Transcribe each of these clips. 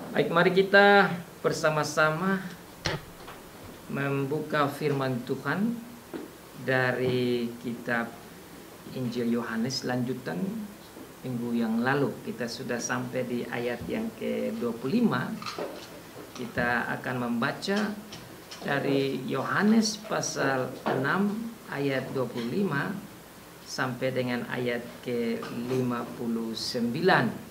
Baik, mari kita bersama-sama membuka firman Tuhan dari kitab Injil Yohanes lanjutan minggu yang lalu. Kita sudah sampai di ayat yang ke-25. Kita akan membaca dari Yohanes pasal 6 ayat 25 sampai dengan ayat ke-59.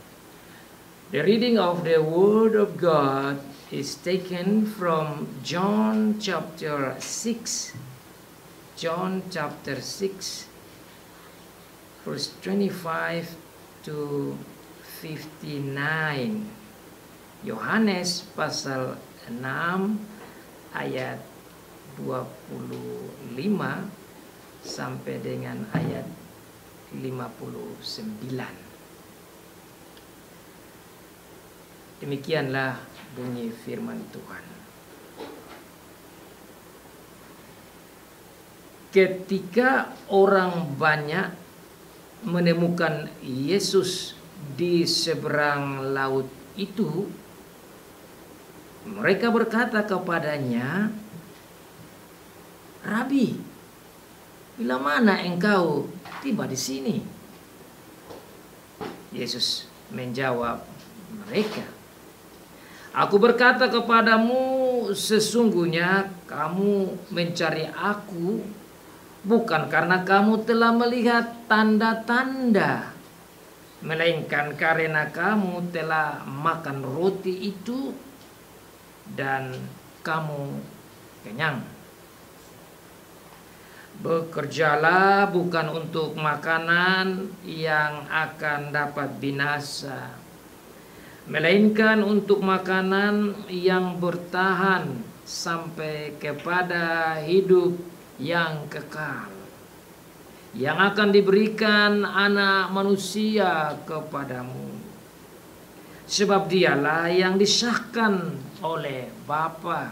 The reading of the Word of God is taken from John chapter 6. John chapter 6, verse 25 to 59. Yohanes pasal 6 ayat 25 sampai dengan ayat 59. Demikianlah bunyi firman Tuhan. Ketika orang banyak menemukan Yesus di seberang laut itu, mereka berkata kepadanya, "Rabi, bila mana engkau tiba di sini?" Yesus menjawab mereka, "Aku berkata kepadamu, sesungguhnya kamu mencari aku bukan karena kamu telah melihat tanda-tanda, melainkan karena kamu telah makan roti itu dan kamu kenyang. Bekerjalah bukan untuk makanan yang akan dapat binasa, melainkan untuk makanan yang bertahan sampai kepada hidup yang kekal, yang akan diberikan Anak Manusia kepadamu. Sebab dialah yang disahkan oleh Bapa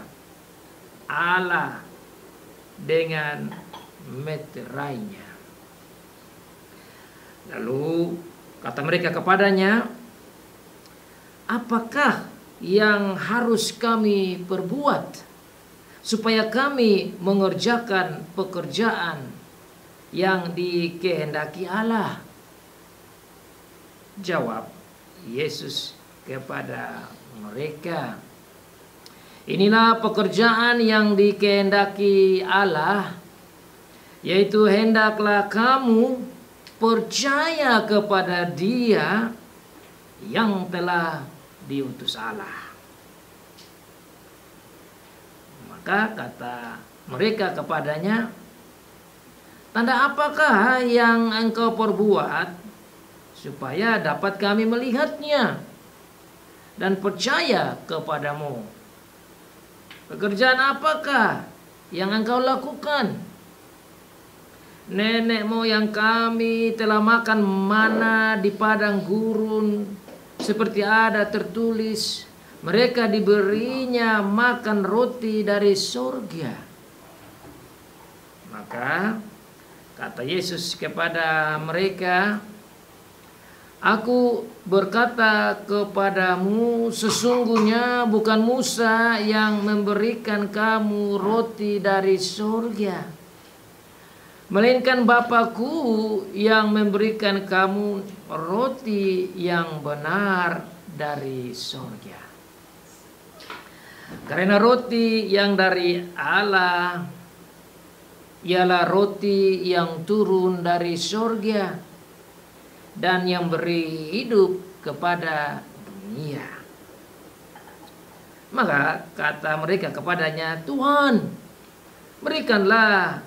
Allah dengan meterainya." Lalu kata mereka kepadanya, "Apakah yang harus kami perbuat supaya kami mengerjakan pekerjaan yang dikehendaki Allah?" Jawab Yesus kepada mereka, "Inilah pekerjaan yang dikehendaki Allah, yaitu hendaklah kamu percaya kepada Dia yang telah diutus Allah." Maka kata mereka kepadanya, "Tanda apakah yang engkau perbuat supaya dapat kami melihatnya dan percaya kepadamu? Pekerjaan apakah yang engkau lakukan? Nenek moyang kami telah makan mana di padang gurun, seperti ada tertulis, mereka diberinya makan roti dari surga." Maka kata Yesus kepada mereka, "Aku berkata kepadamu, sesungguhnya bukan Musa yang memberikan kamu roti dari surga, melainkan Bapa-Ku yang memberikan kamu roti yang benar dari surga. Karena roti yang dari Allah ialah roti yang turun dari surga dan yang beri hidup kepada dunia." Maka kata mereka kepadanya, "Tuhan, berikanlah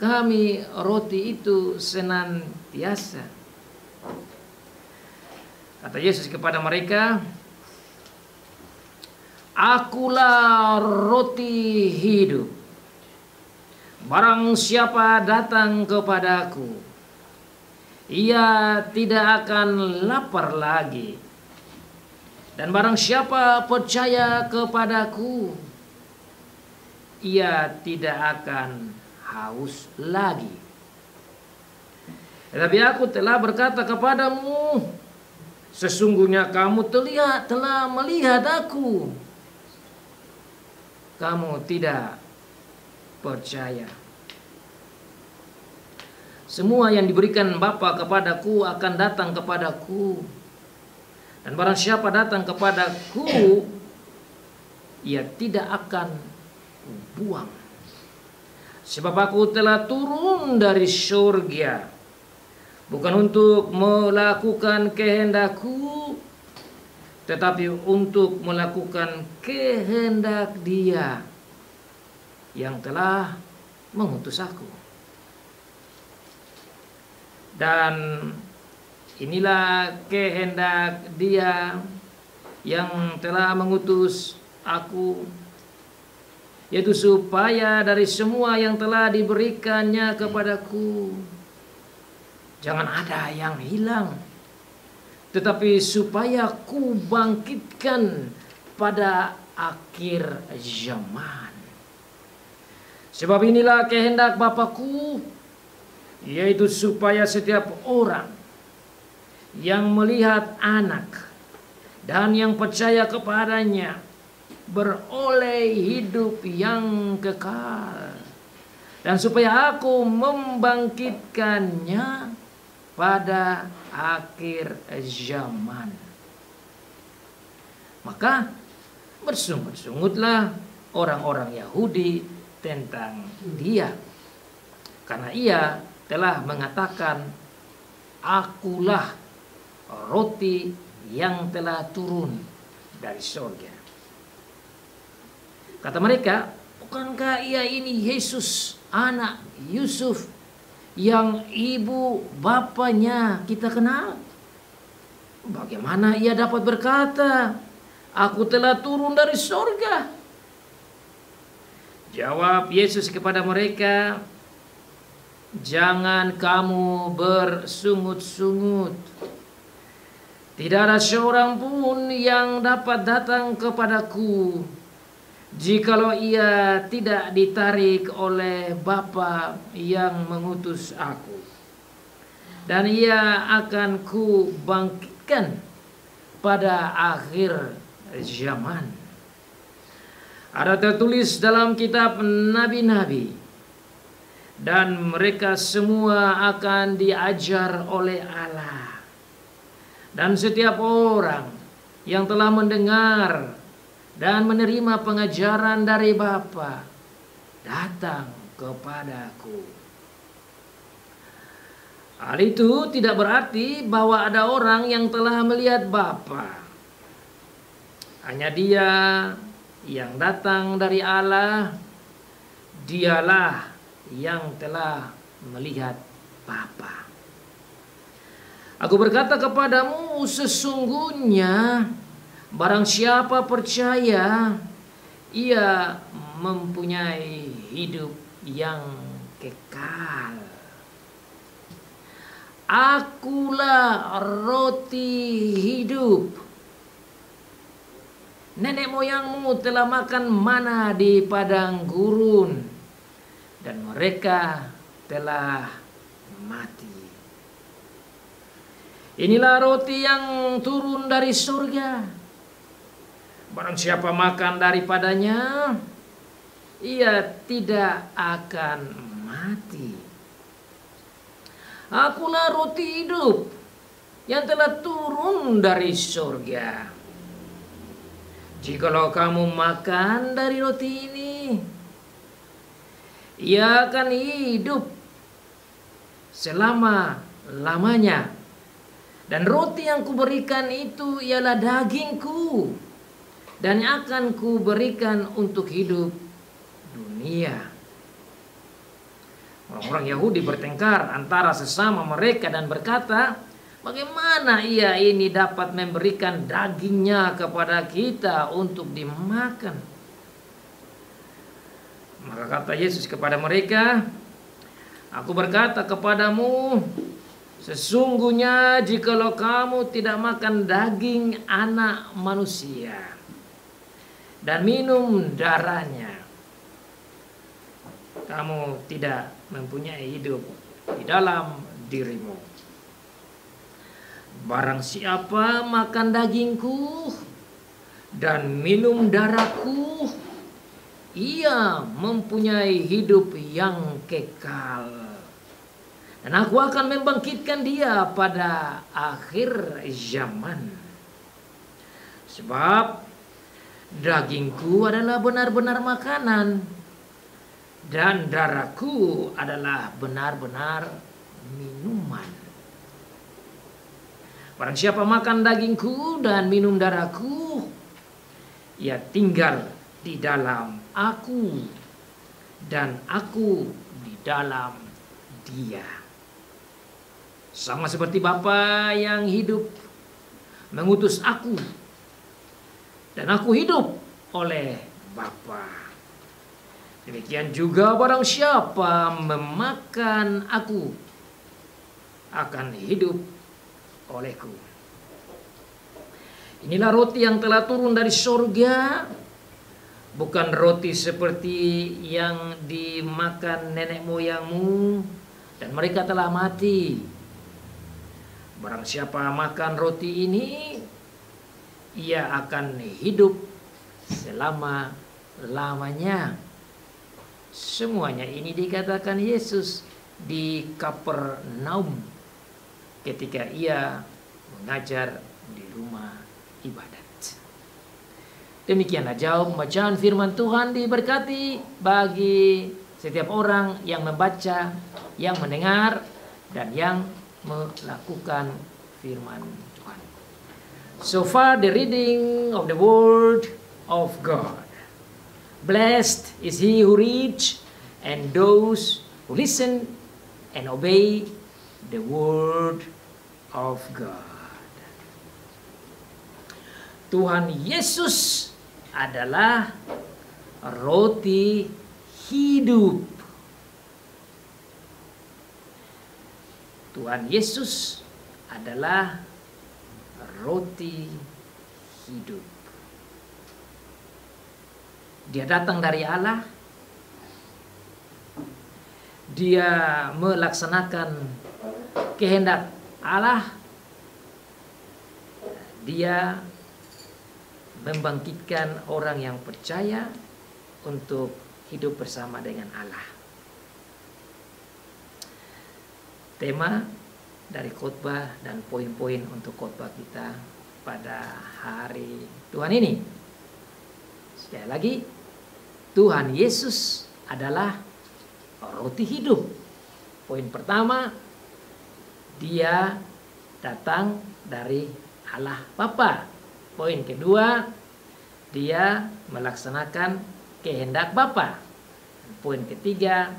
kami roti itu senantiasa." Kata Yesus kepada mereka, "Akulah roti hidup. Barang siapa datang kepadaku, ia tidak akan lapar lagi. Dan barang siapa percaya kepadaku, ia tidak akan haus lagi. Tetapi aku telah berkata kepadamu Sesungguhnya kamu telah melihat aku. Kamu tidak percaya. Semua yang diberikan Bapa kepadaku akan datang kepadaku. Dan barang siapa datang kepadaku, ia tidak akan buang. Sebab aku telah turun dari surga, bukan untuk melakukan kehendakku, tetapi untuk melakukan kehendak Dia yang telah mengutus aku. Dan inilah kehendak Dia yang telah mengutus aku, yaitu supaya dari semua yang telah diberikannya kepadaku, jangan ada yang hilang, tetapi supaya ku bangkitkan pada akhir zaman. Sebab inilah kehendak Bapa-Ku, yaitu supaya setiap orang yang melihat Anak dan yang percaya kepadanya beroleh hidup yang kekal, dan supaya aku membangkitkannya pada akhir zaman. Maka bersungut-sungutlah orang-orang Yahudi tentang Dia, karena Ia telah mengatakan, akulah roti yang telah turun dari surga. Kata mereka, bukankah Ia ini Yesus, anak Yusuf, yang ibu bapanya kita kenal? Bagaimana Ia dapat berkata, aku telah turun dari surga? Jawab Yesus kepada mereka, jangan kamu bersungut-sungut. Tidak ada seorang pun yang dapat datang kepadaku jikalau ia tidak ditarik oleh Bapa yang mengutus aku. Dan Ia akan ku bangkitkan pada akhir zaman. Ada tertulis dalam kitab nabi-nabi, dan mereka semua akan diajar oleh Allah. Dan setiap orang yang telah mendengar dan menerima pengajaran dari Bapa datang kepadaku. Hal itu tidak berarti bahwa ada orang yang telah melihat Bapa. Hanya Dia yang datang dari Allah, Dialah yang telah melihat Bapa. Aku berkata kepadamu, sesungguhnya barang siapa percaya, ia mempunyai hidup yang kekal. Akulah roti hidup. Nenek moyangmu telah makan mana di padang gurun, dan mereka telah mati. Inilah roti yang turun dari surga. Barang siapa makan daripadanya, ia tidak akan mati. Akulah roti hidup yang telah turun dari surga. Jikalau kamu makan dari roti ini, ia akan hidup selama-lamanya. Dan roti yang kuberikan itu ialah dagingku, dan akan kuberikan untuk hidup dunia. Orang-orang Yahudi bertengkar antara sesama mereka dan berkata, bagaimana Ia ini dapat memberikan dagingnya kepada kita untuk dimakan? Maka kata Yesus kepada mereka, aku berkata kepadamu, sesungguhnya jikalau kamu tidak makan daging Anak Manusia dan minum darahnya, kamu tidak mempunyai hidup di dalam dirimu. Barang siapa makan dagingku dan minum darahku, ia mempunyai hidup yang kekal, dan aku akan membangkitkan dia pada akhir zaman. Sebab dagingku adalah benar-benar makanan, dan darahku adalah benar-benar minuman. Barang siapa makan dagingku dan minum darahku, ia tinggal di dalam aku, dan aku di dalam dia. Sama seperti Bapa yang hidup mengutus aku, dan aku hidup oleh Bapa. Demikian juga barang siapa memakan aku akan hidup olehku. Inilah roti yang telah turun dari sorga, bukan roti seperti yang dimakan nenek moyangmu dan mereka telah mati. Barang siapa makan roti ini, ia akan hidup selama-lamanya. Semuanya ini dikatakan Yesus di Kapernaum ketika ia mengajar di rumah ibadat. Demikianlah jauh pembacaan firman Tuhan. Diberkati bagi setiap orang yang membaca, yang mendengar, dan yang melakukan firman Tuhan. So far the reading of the word of God. Blessed is he who reads and those who listen and obey the word of God. Tuhan Yesus adalah roti hidup. Tuhan Yesus adalah roti hidup. Dia datang dari Allah. Dia melaksanakan kehendak Allah. Dia membangkitkan orang yang percaya untuk hidup bersama dengan Allah. Tema dari khotbah dan poin-poin untuk khotbah kita pada hari Tuhan ini. Sekali lagi, Tuhan Yesus adalah roti hidup. Poin pertama, dia datang dari Allah Bapa. Poin kedua, dia melaksanakan kehendak Bapa. Poin ketiga,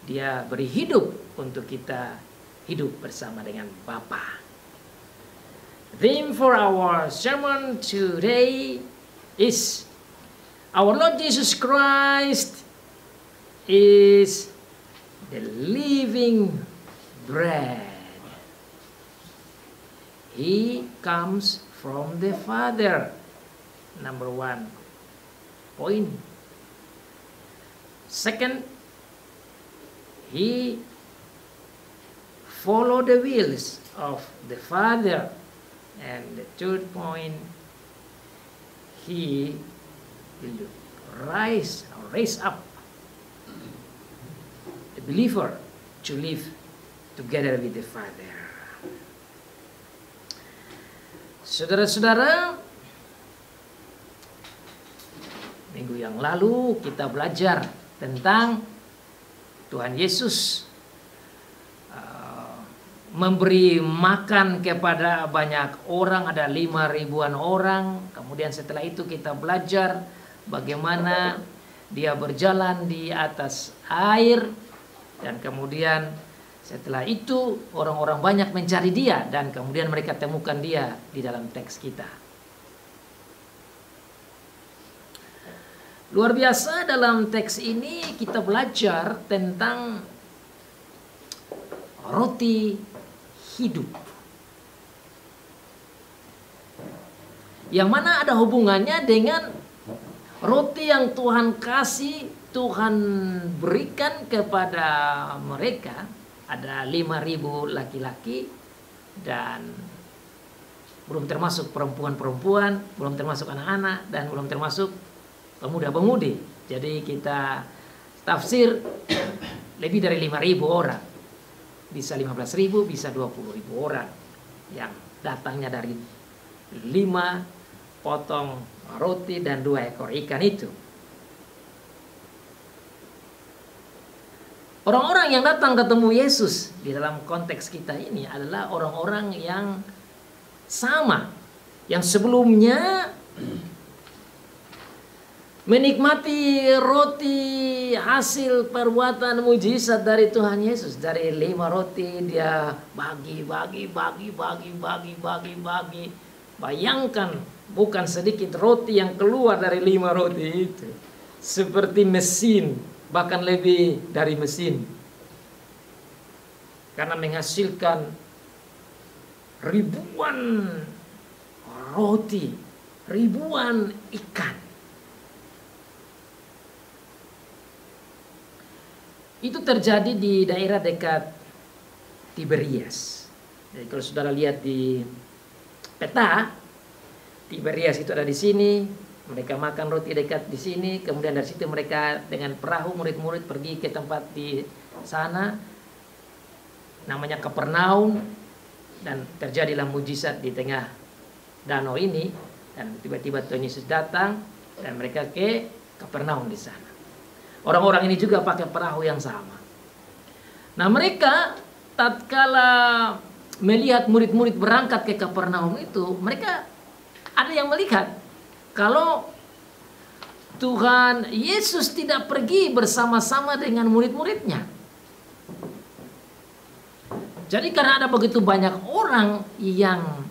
dia beri hidup untuk kita hidup bersama dengan Bapa. Theme for our sermon today is our Lord Jesus Christ is the living bread. He comes from the Father. Number one point. Second, he follow the wills of the Father. And the third point, he will raise up the believer to live together with the Father. Saudara-saudara, minggu yang lalu kita belajar tentang Tuhan Yesus memberi makan kepada banyak orang, ada 5.000-an orang. Kemudian setelah itu kita belajar bagaimana dia berjalan di atas air, dan kemudian setelah itu orang-orang banyak mencari dia, dan kemudian mereka temukan dia di dalam teks kita. Luar biasa, dalam teks ini kita belajar tentang roti hidup, yang mana ada hubungannya dengan roti yang Tuhan kasih, Tuhan berikan kepada mereka. Ada 5.000 laki-laki dan belum termasuk perempuan-perempuan, belum termasuk anak-anak, dan belum termasuk pemuda-pemudi. Jadi kita tafsir lebih dari 5.000 orang. Bisa 15.000, bisa 20.000 orang yang datangnya dari 5 potong roti dan 2 ekor ikan itu. Orang-orang yang datang ketemu Yesus di dalam konteks kita ini adalah orang-orang yang sama, yang sebelumnya menikmati roti hasil perbuatan mujizat dari Tuhan Yesus. Dari 5 roti dia bagi. Bayangkan, bukan sedikit roti yang keluar dari 5 roti itu. Seperti mesin, bahkan lebih dari mesin. Karena menghasilkan ribuan roti, ribuan ikan. Itu terjadi di daerah dekat Tiberias. Jadi kalau saudara lihat di peta, Tiberias itu ada di sini. Mereka makan roti dekat di sini. Kemudian dari situ mereka dengan perahu murid-murid pergi ke tempat di sana, namanya Kapernaum, dan terjadilah mujizat di tengah danau ini. Dan tiba-tiba Tuhan Yesus datang dan mereka ke Kapernaum di sana. Orang-orang ini juga pakai perahu yang sama. Nah, mereka tatkala melihat murid-murid berangkat ke Kapernaum itu, mereka ada yang melihat kalau Tuhan Yesus tidak pergi bersama-sama dengan murid-muridnya. Jadi karena ada begitu banyak orang yang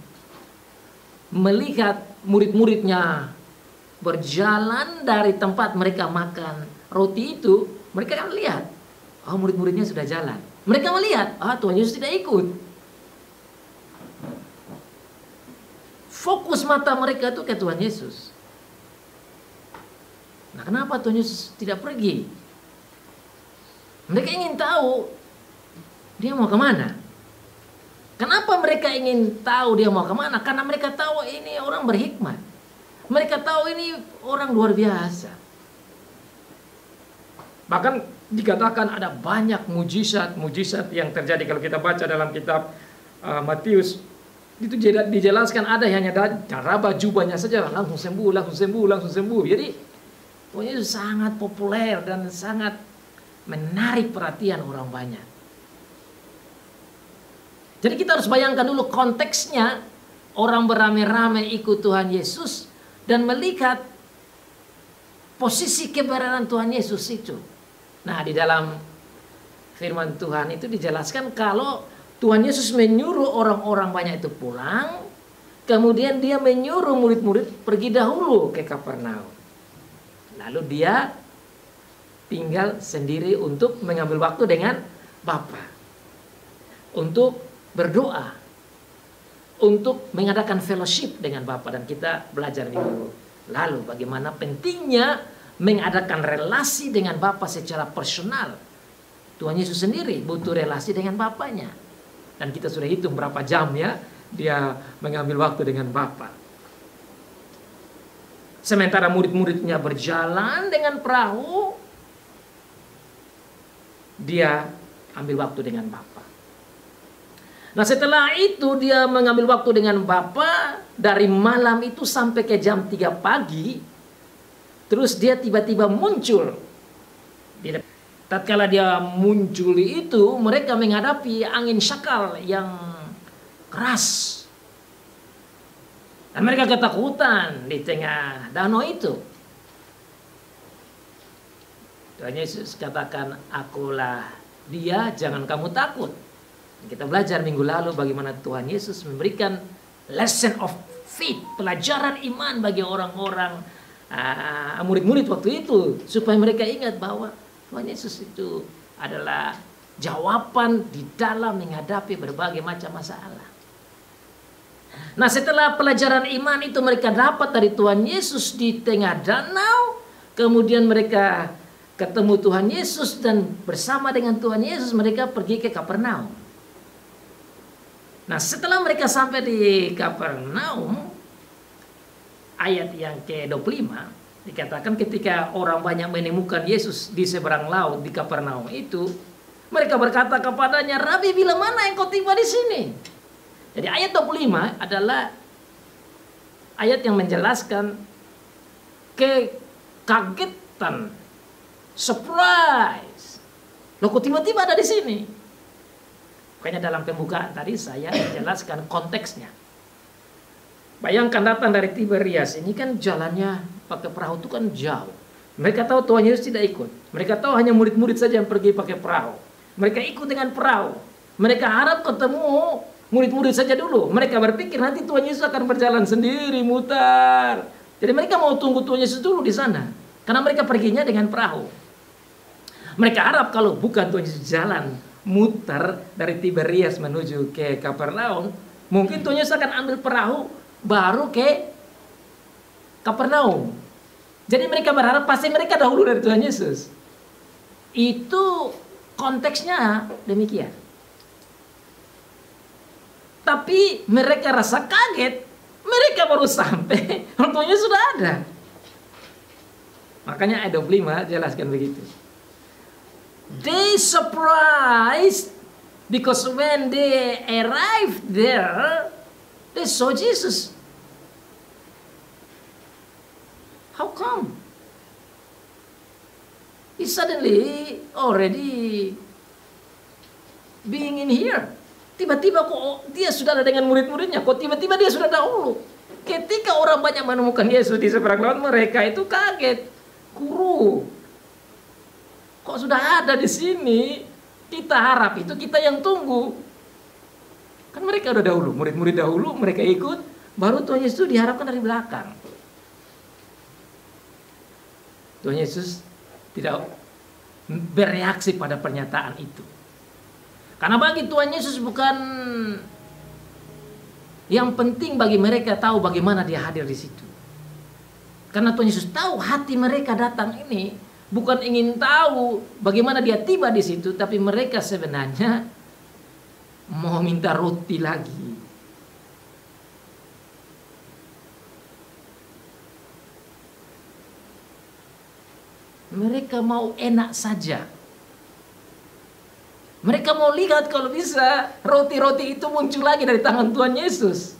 melihat murid-muridnya berjalan dari tempat mereka makan roti itu, mereka kan lihat, oh murid-muridnya sudah jalan. Mereka melihat, Tuhan Yesus tidak ikut. Fokus mata mereka itu ke Tuhan Yesus. Nah, kenapa Tuhan Yesus tidak pergi? Mereka ingin tahu dia mau kemana. Kenapa mereka ingin tahu dia mau kemana? Karena mereka tahu ini orang berhikmat. Mereka tahu ini orang luar biasa. Bahkan dikatakan ada banyak mujizat yang terjadi. Kalau kita baca dalam kitab Matius, itu dijelaskan ada hanya raba jubahnya saja langsung sembuh. Jadi pokoknya itu sangat populer dan sangat menarik perhatian orang banyak. Jadi kita harus bayangkan dulu konteksnya, orang beramai-ramai ikut Tuhan Yesus dan melihat posisi keberadaan Tuhan Yesus itu. Nah, di dalam firman Tuhan itu dijelaskan kalau Tuhan Yesus menyuruh orang-orang banyak itu pulang, kemudian dia menyuruh murid-murid pergi dahulu ke Kapernaum. Lalu dia tinggal sendiri untuk mengambil waktu dengan Bapa, untuk berdoa, untuk mengadakan fellowship dengan Bapa. Dan kita belajar minggu lalu bagaimana pentingnya mengadakan relasi dengan Bapa secara personal. Tuhan Yesus sendiri butuh relasi dengan Bapanya. Dan kita sudah hitung berapa jam ya dia mengambil waktu dengan Bapa. Sementara murid-muridnya berjalan dengan perahu, dia ambil waktu dengan Bapa. Nah, setelah itu dia mengambil waktu dengan Bapa dari malam itu sampai ke jam 3 pagi. Terus dia tiba-tiba muncul. Tatkala dia muncul itu, mereka menghadapi angin syakal yang keras. Dan mereka ketakutan di tengah danau itu. Tuhan Yesus katakan, akulah dia, jangan kamu takut. Kita belajar minggu lalu bagaimana Tuhan Yesus memberikan lesson of faith, pelajaran iman bagi orang-orang murid-murid waktu itu, supaya mereka ingat bahwa Tuhan Yesus itu adalah jawaban di dalam menghadapi berbagai macam masalah. Nah, setelah pelajaran iman itu mereka dapat dari Tuhan Yesus di tengah danau, kemudian mereka ketemu Tuhan Yesus dan bersama dengan Tuhan Yesus mereka pergi ke Kapernaum. Nah, setelah mereka sampai di Kapernaum, ayat yang ke-25 dikatakan ketika orang banyak menemukan Yesus di seberang laut di Kapernaum itu, mereka berkata kepadanya, "Rabi, bila mana engkau tiba di sini?" Jadi ayat 25 adalah ayat yang menjelaskan kekagetan, surprise. Loh, kok tiba-tiba ada di sini? Makanya dalam pembukaan tadi saya jelaskan konteksnya. Bayangkan datang dari Tiberias, ini kan jalannya pakai perahu itu kan jauh. Mereka tahu Tuhan Yesus tidak ikut. Mereka tahu hanya murid-murid saja yang pergi pakai perahu. Mereka ikut dengan perahu. Mereka harap ketemu murid-murid saja dulu. Mereka berpikir nanti Tuhan Yesus akan berjalan sendiri, mutar. Jadi mereka mau tunggu Tuhan Yesus dulu di sana. Karena mereka perginya dengan perahu. Mereka harap kalau bukan Tuhan Yesus jalan mutar dari Tiberias menuju ke Kapernaum, mungkin Tuhan Yesus akan ambil perahu baru ke Kapernaum. Jadi mereka berharap pasti mereka dahulu dari Tuhan Yesus. Itu konteksnya demikian. Tapi mereka rasa kaget. Mereka baru sampai, Tuhan Yesus sudah ada. Makanya ayat 25 jelaskan begitu. They surprised because when they arrived there, they saw Jesus. How come? He suddenly already being in here. Tiba-tiba kok dia sudah ada dengan murid-muridnya. Kok tiba-tiba dia sudah dahulu. Ketika orang banyak menemukan Yesus di seberang laut, mereka itu kaget. Guru, kok sudah ada di sini? Kita harap itu kita yang tunggu. Kan mereka udah dahulu, murid-murid dahulu, mereka ikut. Baru Tuhan Yesus diharapkan dari belakang. Tuhan Yesus tidak bereaksi pada pernyataan itu. Karena bagi Tuhan Yesus bukan yang penting bagi mereka tahu bagaimana dia hadir di situ. Karena Tuhan Yesus tahu hati mereka datang ini bukan ingin tahu bagaimana dia tiba di situ, tapi mereka sebenarnya mau minta roti lagi. Mereka mau enak saja. Mereka mau lihat kalau bisa roti-roti itu muncul lagi dari tangan Tuhan Yesus.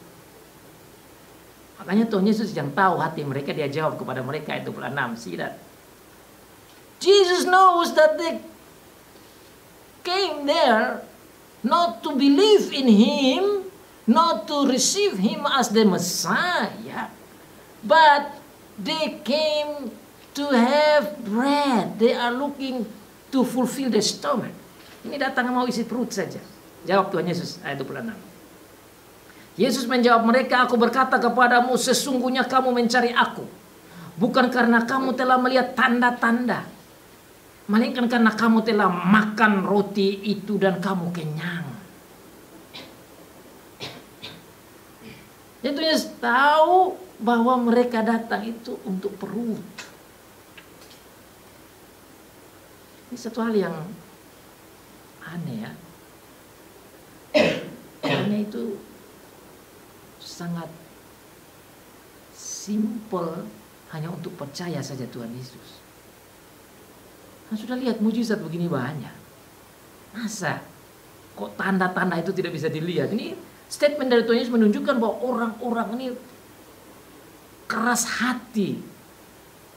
Makanya Tuhan Yesus yang tahu hati mereka, dia jawab kepada mereka ayat 26. See that? Jesus knows that they came there not to believe in Him, not to receive Him as the Messiah, but they came to have bread. They are looking to fulfill the stomach. Ini datang mau isi perut saja. Jawab Tuhan Yesus ayat 26. Yesus menjawab mereka, "Aku berkata kepadamu, sesungguhnya kamu mencari aku, bukan karena kamu telah melihat tanda-tanda, melainkan karena kamu telah makan roti itu dan kamu kenyang." Jadi Yesus tahu bahwa mereka datang itu untuk perut. Ini satu hal yang aneh ya. Aneh itu sangat simple, hanya untuk percaya saja Tuhan Yesus. Kan sudah lihat mujizat begini banyak. Masa kok tanda-tanda itu tidak bisa dilihat? Ini statement dari Tuhan Yesus menunjukkan bahwa orang-orang ini keras hati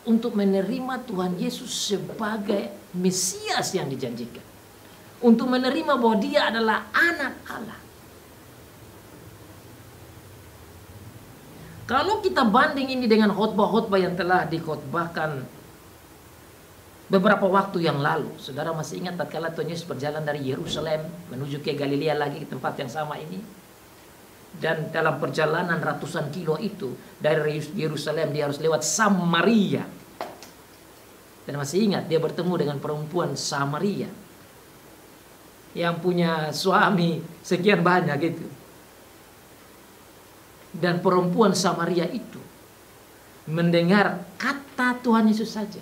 untuk menerima Tuhan Yesus sebagai Mesias yang dijanjikan. Untuk menerima bahwa dia adalah anak Allah. Kalau kita banding ini dengan khotbah-khotbah yang telah dikhotbahkan beberapa waktu yang lalu. Saudara masih ingat tatkala Tuhan Yesus berjalan dari Yerusalem menuju ke Galilea lagi, ke tempat yang sama ini. Dan dalam perjalanan ratusan kilo itu dari Yerusalem dia harus lewat Samaria. Dan masih ingat dia bertemu dengan perempuan Samaria yang punya suami sekian banyak gitu. Dan perempuan Samaria itu mendengar kata Tuhan Yesus saja.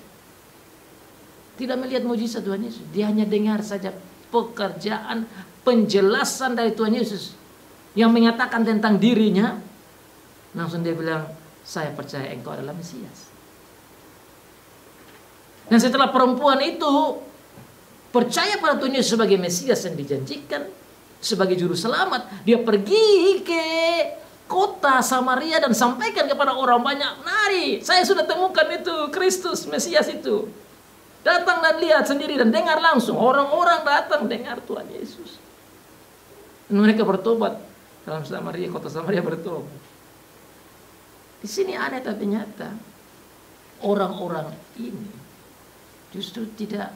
Tidak melihat mujizat Tuhan Yesus. Dia hanya dengar saja pekerjaan, penjelasan dari Tuhan Yesus. yang mengatakan tentang dirinya, langsung dia bilang, saya percaya engkau adalah Mesias. Dan setelah perempuan itu percaya pada Tuhan Yesus sebagai Mesias yang dijanjikan, sebagai juru selamat, dia pergi ke kota Samaria dan sampaikan kepada orang banyak, mari, saya sudah temukan itu Kristus, Mesias itu. Datang dan lihat sendiri dan dengar langsung. Orang-orang datang dengar Tuhan Yesus. Dan mereka bertobat. Dalam Samaria, kota Samaria bertobat. Di sini aneh tapi nyata. Orang-orang ini justru tidak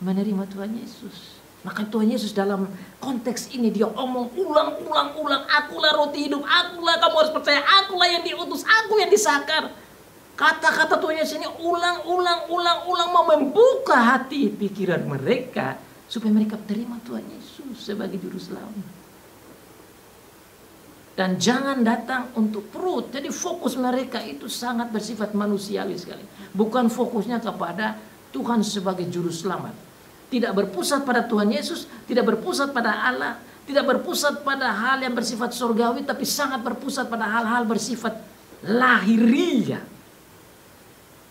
menerima Tuhan Yesus. Maka Tuhan Yesus dalam konteks ini dia omong ulang-ulang. Akulah roti hidup, akulah, kamu harus percaya, akulah yang diutus, aku yang disakar. Kata-kata Tuhan Yesus ini ulang-ulang mau membuka hati pikiran mereka supaya mereka terima Tuhan Yesus sebagai juru selamat. Dan jangan datang untuk perut. Jadi fokus mereka itu sangat bersifat manusiawi sekali. Bukan fokusnya kepada Tuhan sebagai juru selamat. Tidak berpusat pada Tuhan Yesus, tidak berpusat pada Allah, tidak berpusat pada hal yang bersifat surgawi, tapi sangat berpusat pada hal-hal bersifat lahiriah.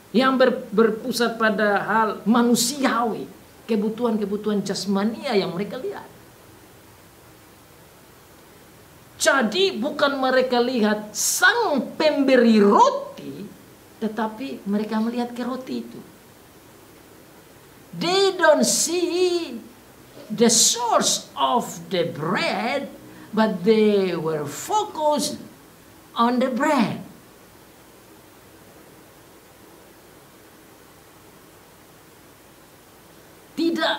Yang berpusat pada hal manusiawi, kebutuhan-kebutuhan jasmania yang mereka lihat. Jadi bukan mereka lihat sang pemberi roti, tetapi mereka melihat ke roti itu. They don't see the source of the bread, but they were focused on the bread. Tidak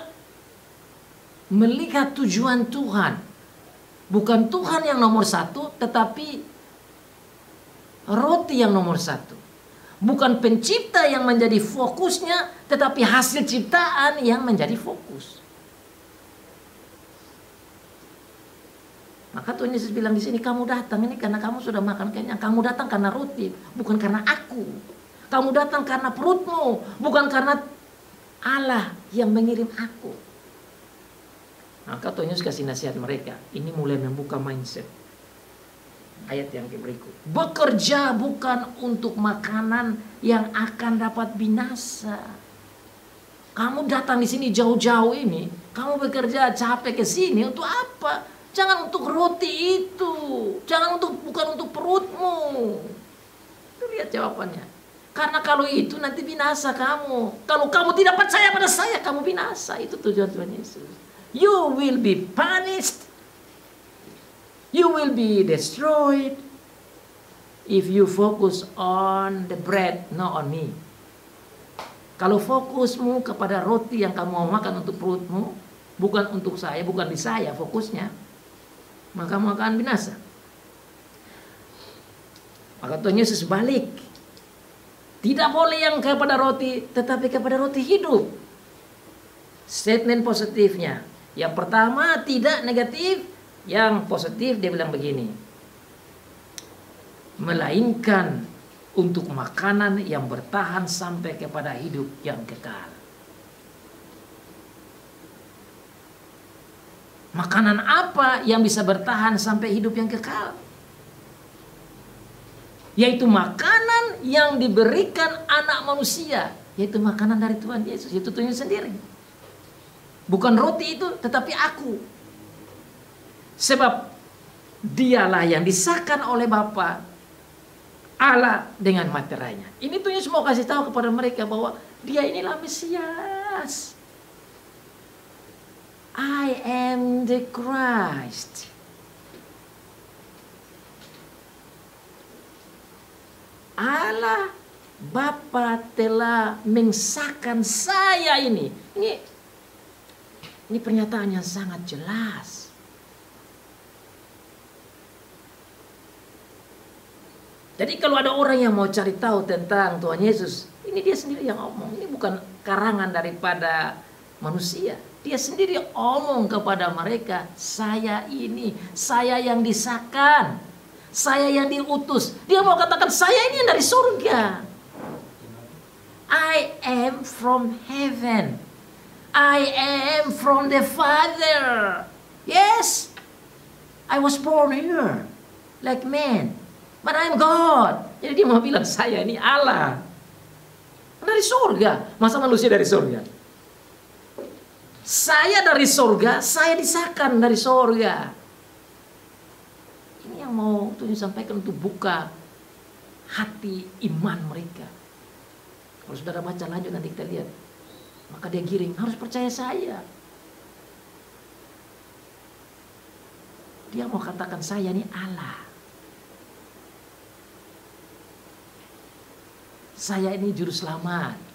melihat tujuan Tuhan. Bukan Tuhan yang nomor satu, tetapi roti yang nomor satu. Bukan pencipta yang menjadi fokusnya, tetapi hasil ciptaan yang menjadi fokus. Maka Tuhan Yesus bilang di sini, kamu datang ini karena kamu sudah makan kenyang. Kamu datang karena roti, bukan karena aku. Kamu datang karena perutmu, bukan karena Allah yang mengirim aku. Maka Tuhan Yesus kasih nasihat mereka. Ini mulai membuka mindset. Ayat yang berikut. Bekerja bukan untuk makanan yang akan dapat binasa. Kamu datang di sini jauh-jauh ini, kamu bekerja capek ke sini untuk apa? Jangan untuk roti itu. Bukan untuk perutmu. Lihat jawabannya. Karena kalau itu nanti binasa kamu. Kalau kamu tidak percaya pada saya, kamu binasa. Itu tujuan Tuhan Yesus. You will be punished. You will be destroyed if you focus on the bread, not on me. Kalau fokusmu kepada roti yang kamu mau makan untuk perutmu, bukan untuk saya, bukan di saya fokusnya, maka kamu akan binasa. Maka Tuhan Yesus balik. Tidak boleh yang kepada roti, tetapi kepada roti hidup. Statement positifnya. Yang pertama tidak negatif, yang positif dia bilang begini. Melainkan untuk makanan yang bertahan sampai kepada hidup yang kekal. Makanan apa yang bisa bertahan sampai hidup yang kekal? Yaitu makanan yang diberikan anak manusia, yaitu makanan dari Tuhan Yesus, yaitu Tuhan Yesus sendiri. Bukan roti itu, tetapi aku. Sebab dialah yang disahkan oleh Bapa Allah dengan materainya. Ini Tuhan Yesus mau kasih tahu kepada mereka bahwa dia inilah Mesias. I am the Christ. Allah Bapa telah mensahkan saya ini. Ini pernyataan yang sangat jelas. Jadi kalau ada orang yang mau cari tahu tentang Tuhan Yesus, ini dia sendiri yang ngomong. Ini bukan karangan daripada manusia. Dia sendiri omong kepada mereka, saya ini, saya yang disahkan. Saya yang diutus. Dia mau katakan saya ini dari surga. I am from heaven. I am from the Father. Yes. I was born here like man, but I'm God. Jadi dia mau bilang saya ini Allah dari surga. Masa manusia dari surga? Saya dari surga, saya disahkan dari surga. Ini yang mau Tuhan sampaikan untuk buka hati iman mereka. Kalau saudara baca lanjut nanti kita lihat. Maka dia giring, harus percaya saya. Dia mau katakan saya ini Allah. Saya ini juru selamat.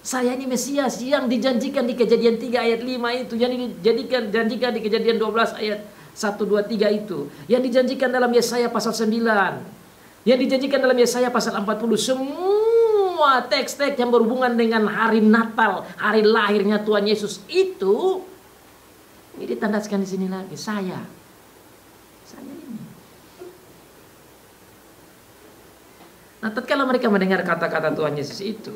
Saya ini Mesias yang dijanjikan di Kejadian 3 ayat 5 itu. Yang dijanjikan di Kejadian 12 ayat 1, 2, 3 itu. Yang dijanjikan dalam Yesaya pasal 9. Yang dijanjikan dalam Yesaya pasal 40. Semua teks-teks yang berhubungan dengan hari Natal, hari lahirnya Tuhan Yesus itu. Ini ditandaskan di sini lagi. Saya ini. Nah, tatkala mereka mendengar kata-kata Tuhan Yesus itu,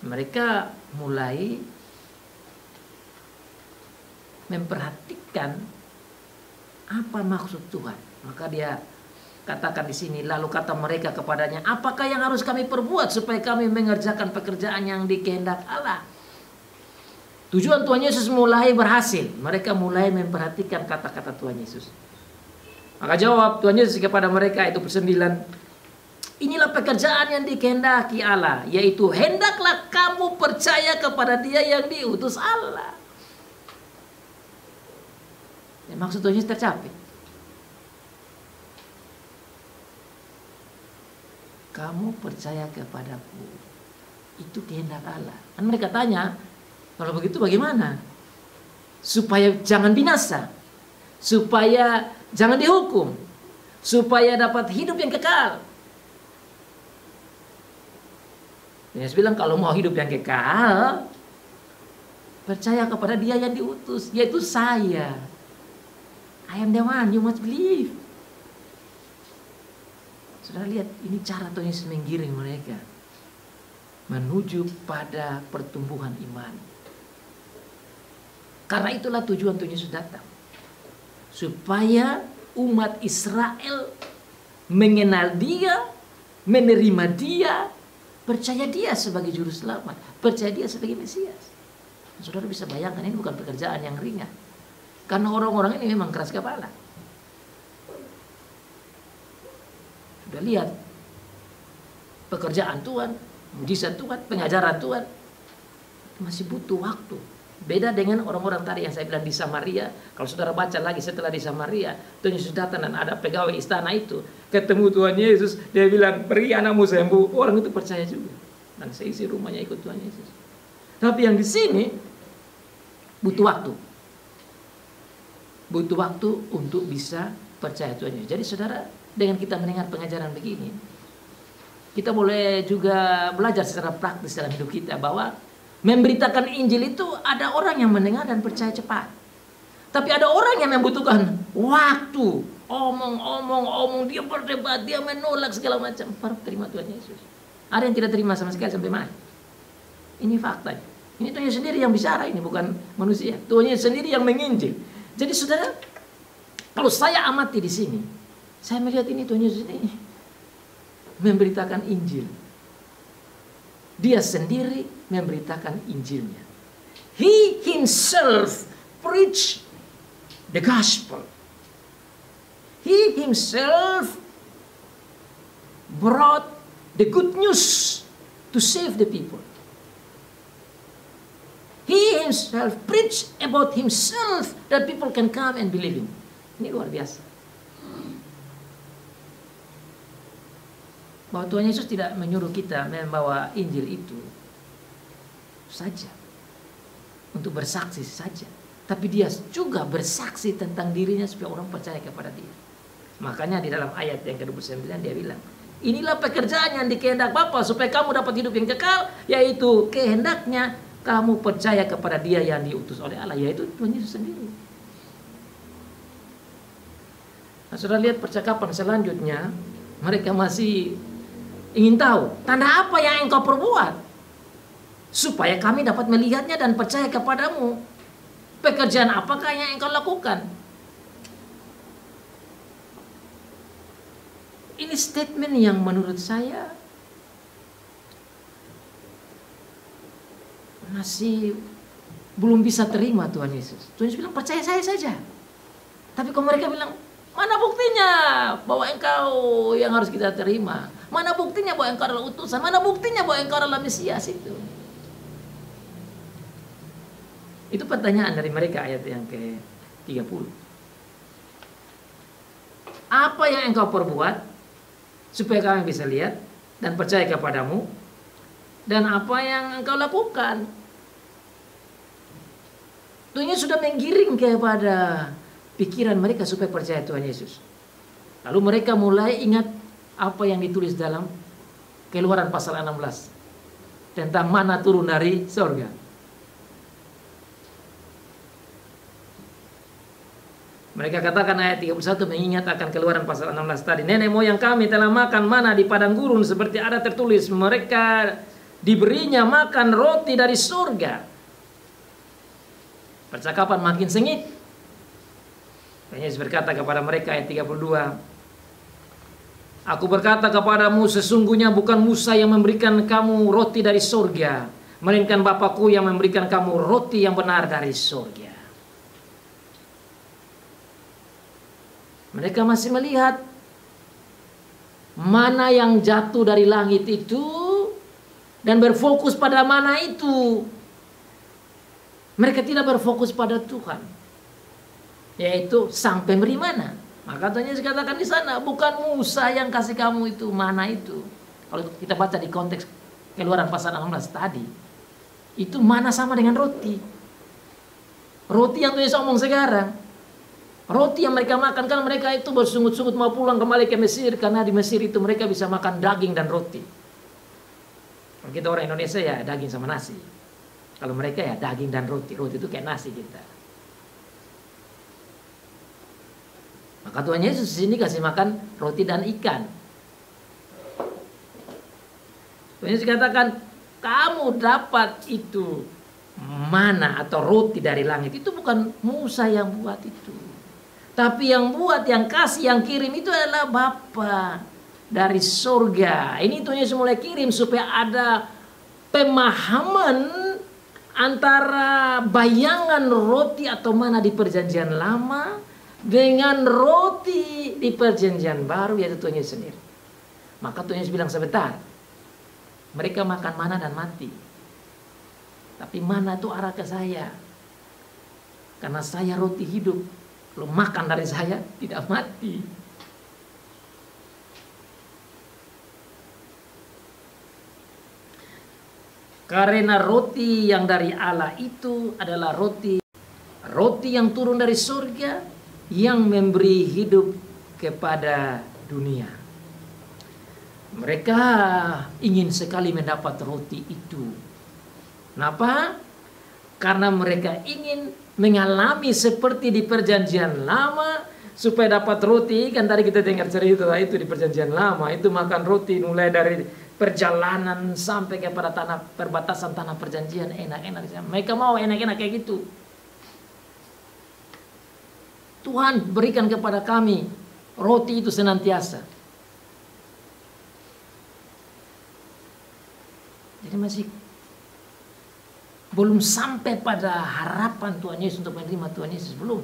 mereka mulai memperhatikan apa maksud Tuhan. Maka dia katakan di sini, lalu kata mereka kepadanya, apakah yang harus kami perbuat supaya kami mengerjakan pekerjaan yang dikehendak Allah? Tujuan Tuhan Yesus mulai berhasil. Mereka mulai memperhatikan kata-kata Tuhan Yesus. Maka jawab Tuhan Yesus kepada mereka, itu ayat 9. Inilah pekerjaan yang dikehendaki Allah, yaitu hendaklah kamu percaya kepada Dia yang diutus Allah. Dan maksud Tuhan Yesus tercapai. Kamu percaya kepadaku, itu kehendak Allah. Dan mereka tanya, kalau begitu bagaimana? Supaya jangan binasa, supaya jangan dihukum, supaya dapat hidup yang kekal. Yesus bilang kalau mau hidup yang kekal, percaya kepada Dia yang diutus, yaitu saya. I am the one, you must believe. Saudara lihat, ini cara Tuhan Yesus menggiring mereka menuju pada pertumbuhan iman. Karena itulah tujuan Tuhan Yesus datang. Supaya umat Israel mengenal Dia, menerima Dia, percaya Dia sebagai juru selamat, percaya Dia sebagai Mesias. Saudara bisa bayangkan, ini bukan pekerjaan yang ringan. Karena orang-orang ini memang keras kepala. Sudah lihat pekerjaan Tuhan, mujizat Tuhan, pengajaran Tuhan, masih butuh waktu. Beda dengan orang-orang tadi yang saya bilang di Samaria. Kalau saudara baca lagi setelah di Samaria, Tuhan Yesus datang dan ada pegawai istana itu ketemu Tuhan Yesus, dia bilang, pergi anakmu sembuh. Orang itu percaya juga, dan seisi rumahnya ikut Tuhan Yesus. Tapi yang di sini butuh waktu. Butuh waktu untuk bisa percaya Tuhan Yesus. Jadi saudara, dengan kita mendengar pengajaran begini, kita boleh juga belajar secara praktis dalam hidup kita bahwa memberitakan Injil itu ada orang yang mendengar dan percaya cepat. Tapi ada orang yang membutuhkan waktu. Omong, dia berdebat, dia menolak segala macam. Baru terima Tuhan Yesus. Ada yang tidak terima sama sekali sampai mati. Ini faktanya. Ini Tuhan Yesus sendiri yang bicara, ini bukan manusia. Tuhan Yesus sendiri yang menginjil. Jadi saudara, kalau saya amati di sini, saya melihat ini Tuhan Yesus ini memberitakan Injil. Dia sendiri memberitakan Injilnya. He himself preached the gospel. He himself brought the good news to save the people. He himself preached about himself that people can come and believe him. Ini luar biasa. Bahwa Tuhan Yesus tidak menyuruh kita membawa Injil itu saja, untuk bersaksi saja, tapi Dia juga bersaksi tentang dirinya supaya orang percaya kepada Dia. Makanya di dalam ayat yang ke-29 Dia bilang, inilah pekerjaan yang dikehendak Bapa supaya kamu dapat hidup yang kekal, yaitu kehendaknya kamu percaya kepada Dia yang diutus oleh Allah, yaitu Tuhan Yesus sendiri. Nah, saudara lihat percakapan selanjutnya, mereka masih ingin tahu, tanda apa yang engkau perbuat supaya kami dapat melihatnya dan percaya kepadamu. Pekerjaan apakah yang engkau lakukan? Ini statement yang menurut saya masih belum bisa terima Tuhan Yesus. Tuhan Yesus bilang, percaya saya saja. Tapi kalau mereka bilang, mana buktinya bahwa engkau yang harus kita terima? Mana buktinya bahwa engkau adalah utusan? Mana buktinya bahwa engkau adalah Mesias itu? Itu pertanyaan dari mereka ayat yang ke-30. Apa yang engkau perbuat supaya kami bisa lihat dan percaya kepadamu? Dan apa yang engkau lakukan? Tuhan Yesus sudah menggiring kepada pikiran mereka supaya percaya Tuhan Yesus. Lalu mereka mulai ingat apa yang ditulis dalam Keluaran pasal 16 tentang mana turun dari sorga. Mereka katakan ayat 31 mengingat akan Keluaran pasal 16 tadi. Nenek moyang kami telah makan mana di padang gurun seperti ada tertulis. Mereka diberinya makan roti dari surga. Percakapan makin sengit. Yesus berkata kepada mereka ayat 32. Aku berkata kepadamu, sesungguhnya bukan Musa yang memberikan kamu roti dari surga, melainkan Bapakku yang memberikan kamu roti yang benar dari surga. Mereka masih melihat mana yang jatuh dari langit itu dan berfokus pada mana itu. Mereka tidak berfokus pada Tuhan, yaitu sang pemberi mana. Maka Tuhan Yesus katakan di sana, bukan Musa yang kasih kamu itu mana itu. Kalau kita baca di konteks Keluaran pasal 16 tadi, itu mana sama dengan roti. Roti yang Tuhan Yesus omong sekarang. Roti yang mereka makan, kan mereka itu bersungut-sungut mau pulang kembali ke Mesir, karena di Mesir itu mereka bisa makan daging dan roti. Kalau kita orang Indonesia ya daging sama nasi. Kalau mereka ya daging dan roti. Roti itu kayak nasi kita. Maka Tuhan Yesus di sini kasih makan roti dan ikan. Tuhan Yesus katakan, kamu dapat itu mana atau roti dari langit. Itu bukan Musa yang buat itu. Tapi yang buat, yang kasih, yang kirim itu adalah Bapa dari surga. Ini Tuhan Yesus mulai kirim supaya ada pemahaman antara bayangan roti atau mana di perjanjian lama dengan roti di perjanjian baru, yaitu Tuhan Yesus sendiri. Maka Tuhan Yesus bilang, sebentar, mereka makan mana dan mati, tapi mana itu arah ke saya, karena saya roti hidup. Kalau makan dari saya tidak mati. Karena roti yang dari Allah itu adalah roti yang turun dari surga, yang memberi hidup kepada dunia. Mereka ingin sekali mendapat roti itu. Kenapa? Karena mereka ingin mengalami seperti di perjanjian lama, supaya dapat roti. Kan tadi kita dengar cerita itu di perjanjian lama, itu makan roti mulai dari perjalanan sampai kepada tanah perbatasan tanah perjanjian, enak-enak. Mereka mau enak-enak kayak gitu. Tuhan berikan kepada kami roti itu senantiasa. Jadi masih belum sampai pada harapan Tuhan Yesus untuk menerima Tuhan Yesus, belum.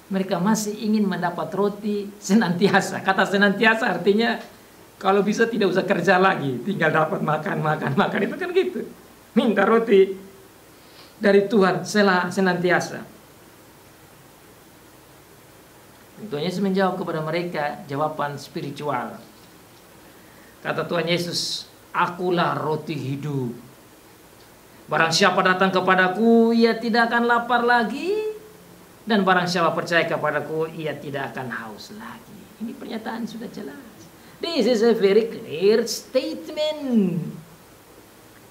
Mereka masih ingin mendapat roti senantiasa. Kata senantiasa artinya kalau bisa tidak usah kerja lagi, tinggal dapat makan. Itu kan gitu. Minta roti dari Tuhan senantiasa. Tuhan Yesus menjawab kepada mereka jawaban spiritual. Kata Tuhan Yesus, akulah roti hidup. Barang siapa datang kepadaku, ia tidak akan lapar lagi. Dan barang siapa percaya kepadaku, ia tidak akan haus lagi. Ini pernyataan sudah jelas. This is a very clear statement.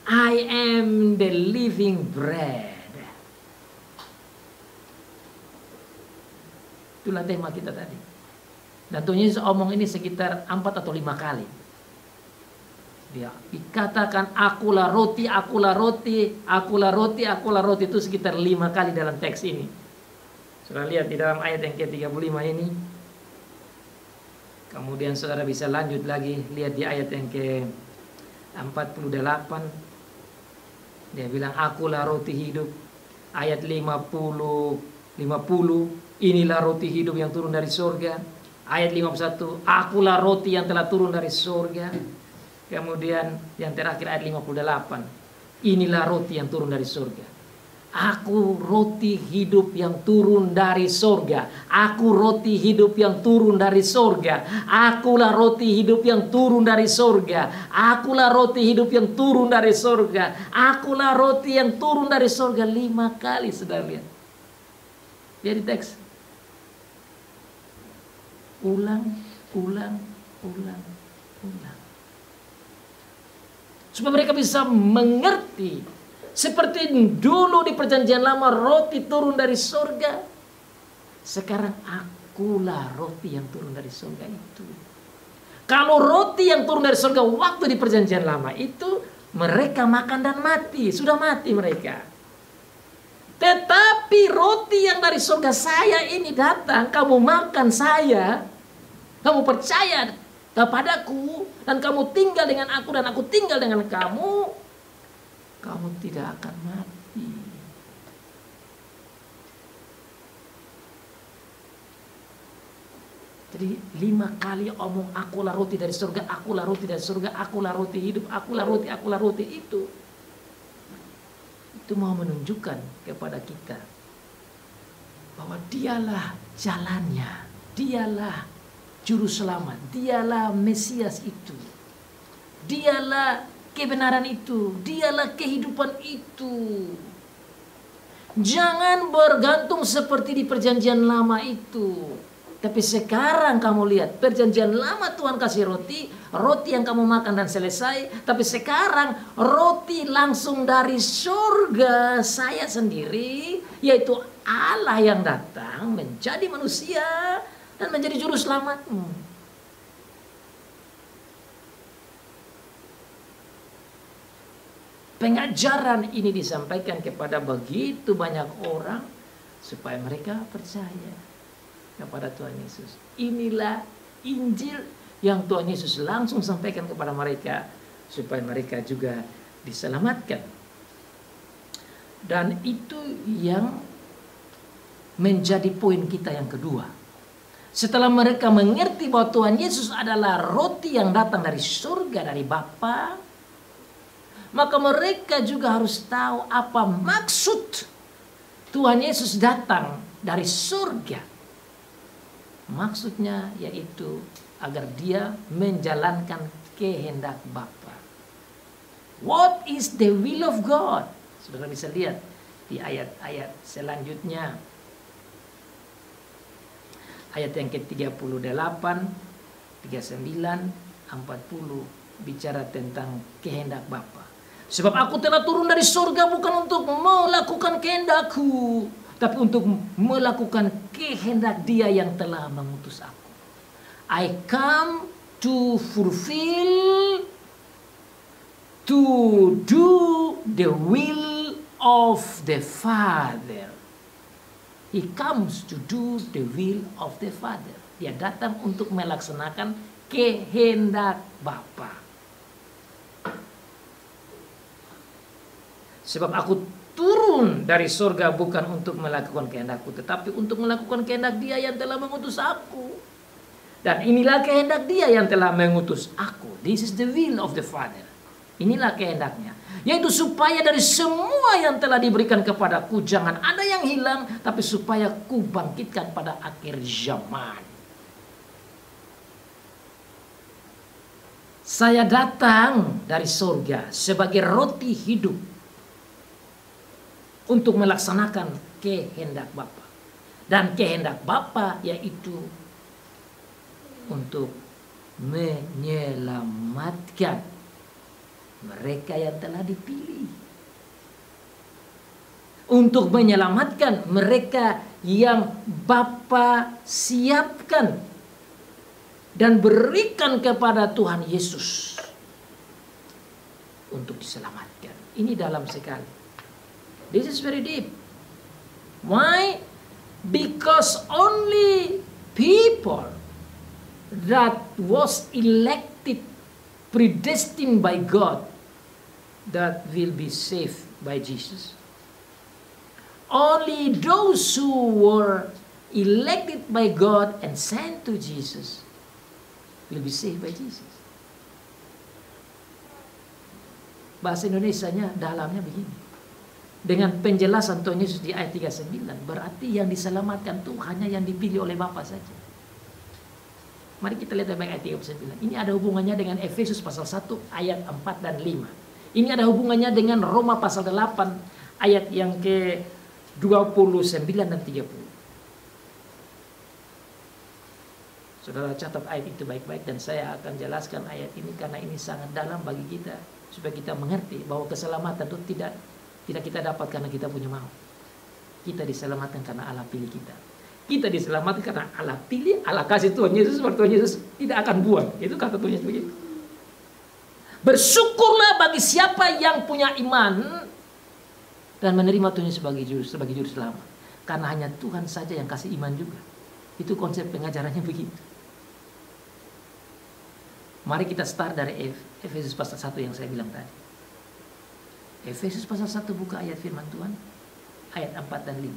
I am the living bread. Itulah tema kita tadi. Dan Tuhan Yesus omong ini sekitar 4 atau 5 kali. Dia dikatakan akulah roti, akulah roti, akulah roti, akulah roti itu sekitar 5 kali dalam teks ini. Saudara lihat di dalam ayat yang ke-35 ini. Kemudian saudara bisa lanjut lagi, lihat di ayat yang ke-48. Dia bilang akulah roti hidup. Ayat 50, inilah roti hidup yang turun dari surga. Ayat 51, akulah roti yang telah turun dari surga. Kemudian yang terakhir ayat 58, inilah roti yang turun dari surga. Aku roti hidup yang turun dari surga. Aku roti hidup yang turun dari surga. Akulah roti hidup yang turun dari surga. Akulah roti hidup yang turun dari surga. Akulah roti yang turun dari surga. 5 kali, saudara lihat. Jadi teks. Ulang. Supaya mereka bisa mengerti. Seperti dulu di perjanjian lama roti turun dari surga. Sekarang akulah roti yang turun dari surga itu. Kalau roti yang turun dari surga waktu di perjanjian lama itu mereka makan dan mati. Sudah mati mereka. Tetapi roti yang dari surga saya ini datang. Kamu makan saya. Kamu percaya kepadaku. Dan kamu tinggal dengan aku dan aku tinggal dengan kamu. Kamu tidak akan mati. Jadi 5 kali omong akulah roti dari surga, akulah roti dari surga, akulah roti hidup, akulah roti itu. Itu mau menunjukkan kepada kita bahwa dialah jalannya, dialah juru selamat, dialah Mesias itu. Dialah kebenaran itu, dialah kehidupan itu. Jangan bergantung seperti di perjanjian lama itu. Tapi sekarang kamu lihat, perjanjian lama Tuhan kasih roti, roti yang kamu makan dan selesai. Tapi sekarang roti langsung dari surga saya sendiri, yaitu Allah yang datang menjadi manusia dan menjadi juru selamatmu. Pengajaran ini disampaikan kepada begitu banyak orang supaya mereka percaya kepada Tuhan Yesus. Inilah Injil yang Tuhan Yesus langsung sampaikan kepada mereka supaya mereka juga diselamatkan. Dan itu yang menjadi poin kita yang kedua. Setelah mereka mengerti bahwa Tuhan Yesus adalah roti yang datang dari surga, dari Bapa, maka mereka juga harus tahu apa maksud Tuhan Yesus datang dari surga. Maksudnya yaitu agar dia menjalankan kehendak Bapa. What is the will of God? Saudara bisa lihat di ayat-ayat selanjutnya. Ayat yang ke-38, 39, 40 bicara tentang kehendak Bapa. Sebab aku telah turun dari surga bukan untuk melakukan kehendakku, tapi untuk melakukan kehendak Dia yang telah mengutus aku. I come to fulfill, to do the will of the Father. He comes to do the will of the Father. Dia datang untuk melaksanakan kehendak Bapa. Sebab aku turun dari surga bukan untuk melakukan kehendakku, tetapi untuk melakukan kehendak Dia yang telah mengutus aku. Dan inilah kehendak Dia yang telah mengutus aku. This is the will of the Father. Inilah kehendaknya. Yaitu supaya dari semua yang telah diberikan kepadaku jangan ada yang hilang, tapi supaya ku bangkitkan pada akhir zaman. Saya datang dari surga sebagai roti hidup untuk melaksanakan kehendak Bapa. Dan kehendak Bapa yaitu untuk menyelamatkan mereka yang telah dipilih. Untuk menyelamatkan mereka yang Bapa siapkan dan berikan kepada Tuhan Yesus. untuk diselamatkan. Ini dalam sekali. This is very deep. Why? Because only people that was elected, predestined by God, that will be saved by Jesus. Only those who were elected by God and sent to Jesus will be saved by Jesus. Bahasa Indonesianya dalamnya begini. Dengan penjelasan Tuhan Yesus di ayat 39, berarti yang diselamatkan itu hanya yang dipilih oleh Bapa saja. Mari kita lihat baik ayat 39. Ini ada hubungannya dengan Efesus pasal 1 ayat 4 dan 5. Ini ada hubungannya dengan Roma pasal 8 ayat yang ke 29 dan 30. Saudara catat ayat itu baik-baik, dan saya akan jelaskan ayat ini karena ini sangat dalam bagi kita, supaya kita mengerti bahwa keselamatan itu tidak kita dapat karena kita punya mau. Kita diselamatkan karena Allah pilih kita. Kita diselamatkan karena Allah pilih, Allah kasih Tuhan Yesus, seperti Tuhan Yesus tidak akan buang. Itu kata Tuhan Yesus begitu. Bersyukurlah bagi siapa yang punya iman dan menerima Tuhan Yesus sebagai juru selamat. Karena hanya Tuhan saja yang kasih iman juga. Itu konsep pengajarannya begitu. Mari kita start dari Efesus pasal 1 yang saya bilang tadi. Efesus pasal 1 buka ayat firman Tuhan, ayat 4 dan 5.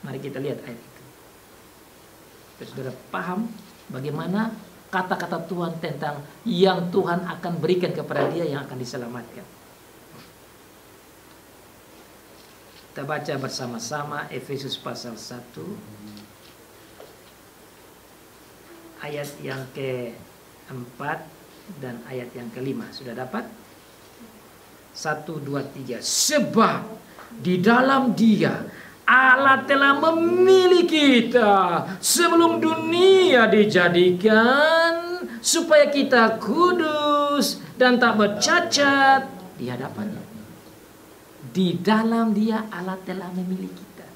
Mari kita lihat ayat itu. Saudara paham bagaimana kata-kata Tuhan tentang yang Tuhan akan berikan kepada dia yang akan diselamatkan. Kita baca bersama-sama Efesus pasal 1 ayat yang ke-4 dan ayat yang ke-5. Sudah dapat? 1, 2, 3. Sebab di dalam Dia Allah telah memilih kita sebelum dunia dijadikan, supaya kita kudus dan tak bercacat di hadapannya. Di dalam Dia Allah telah memilih kita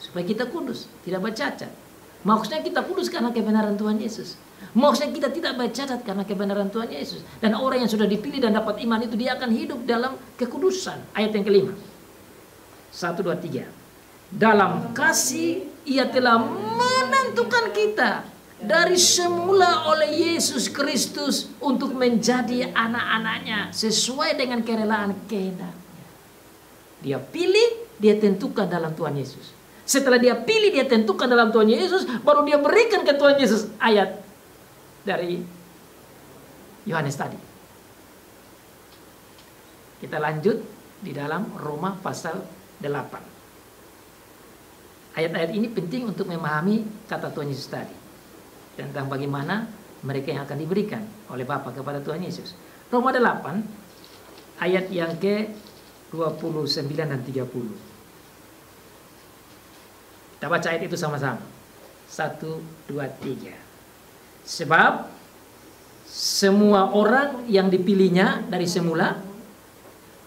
supaya kita kudus, tidak bercacat. Maksudnya kita kudus karena kebenaran Tuhan Yesus. Maksudnya kita tidak bercacat karena kebenaran Tuhan Yesus. Dan orang yang sudah dipilih dan dapat iman itu, dia akan hidup dalam kekudusan. Ayat yang ke-5. 1, 2, 3. Dalam kasih Ia telah menentukan kita dari semula oleh Yesus Kristus untuk menjadi anak-anaknya sesuai dengan kerelaan kehendak. Dia pilih, dia tentukan dalam Tuhan Yesus. Setelah dia pilih, dia tentukan dalam Tuhan Yesus, baru dia berikan ke Tuhan Yesus. Ayat dari Yohanes tadi. Kita lanjut di dalam Roma pasal 8. Ayat-ayat ini penting untuk memahami kata Tuhan Yesus tadi, tentang bagaimana mereka yang akan diberikan oleh Bapa kepada Tuhan Yesus. Roma 8 ayat yang ke-29 dan 30. Kita baca ayat itu sama-sama. 1, 2, 3. Sebab semua orang yang dipilihnya dari semula,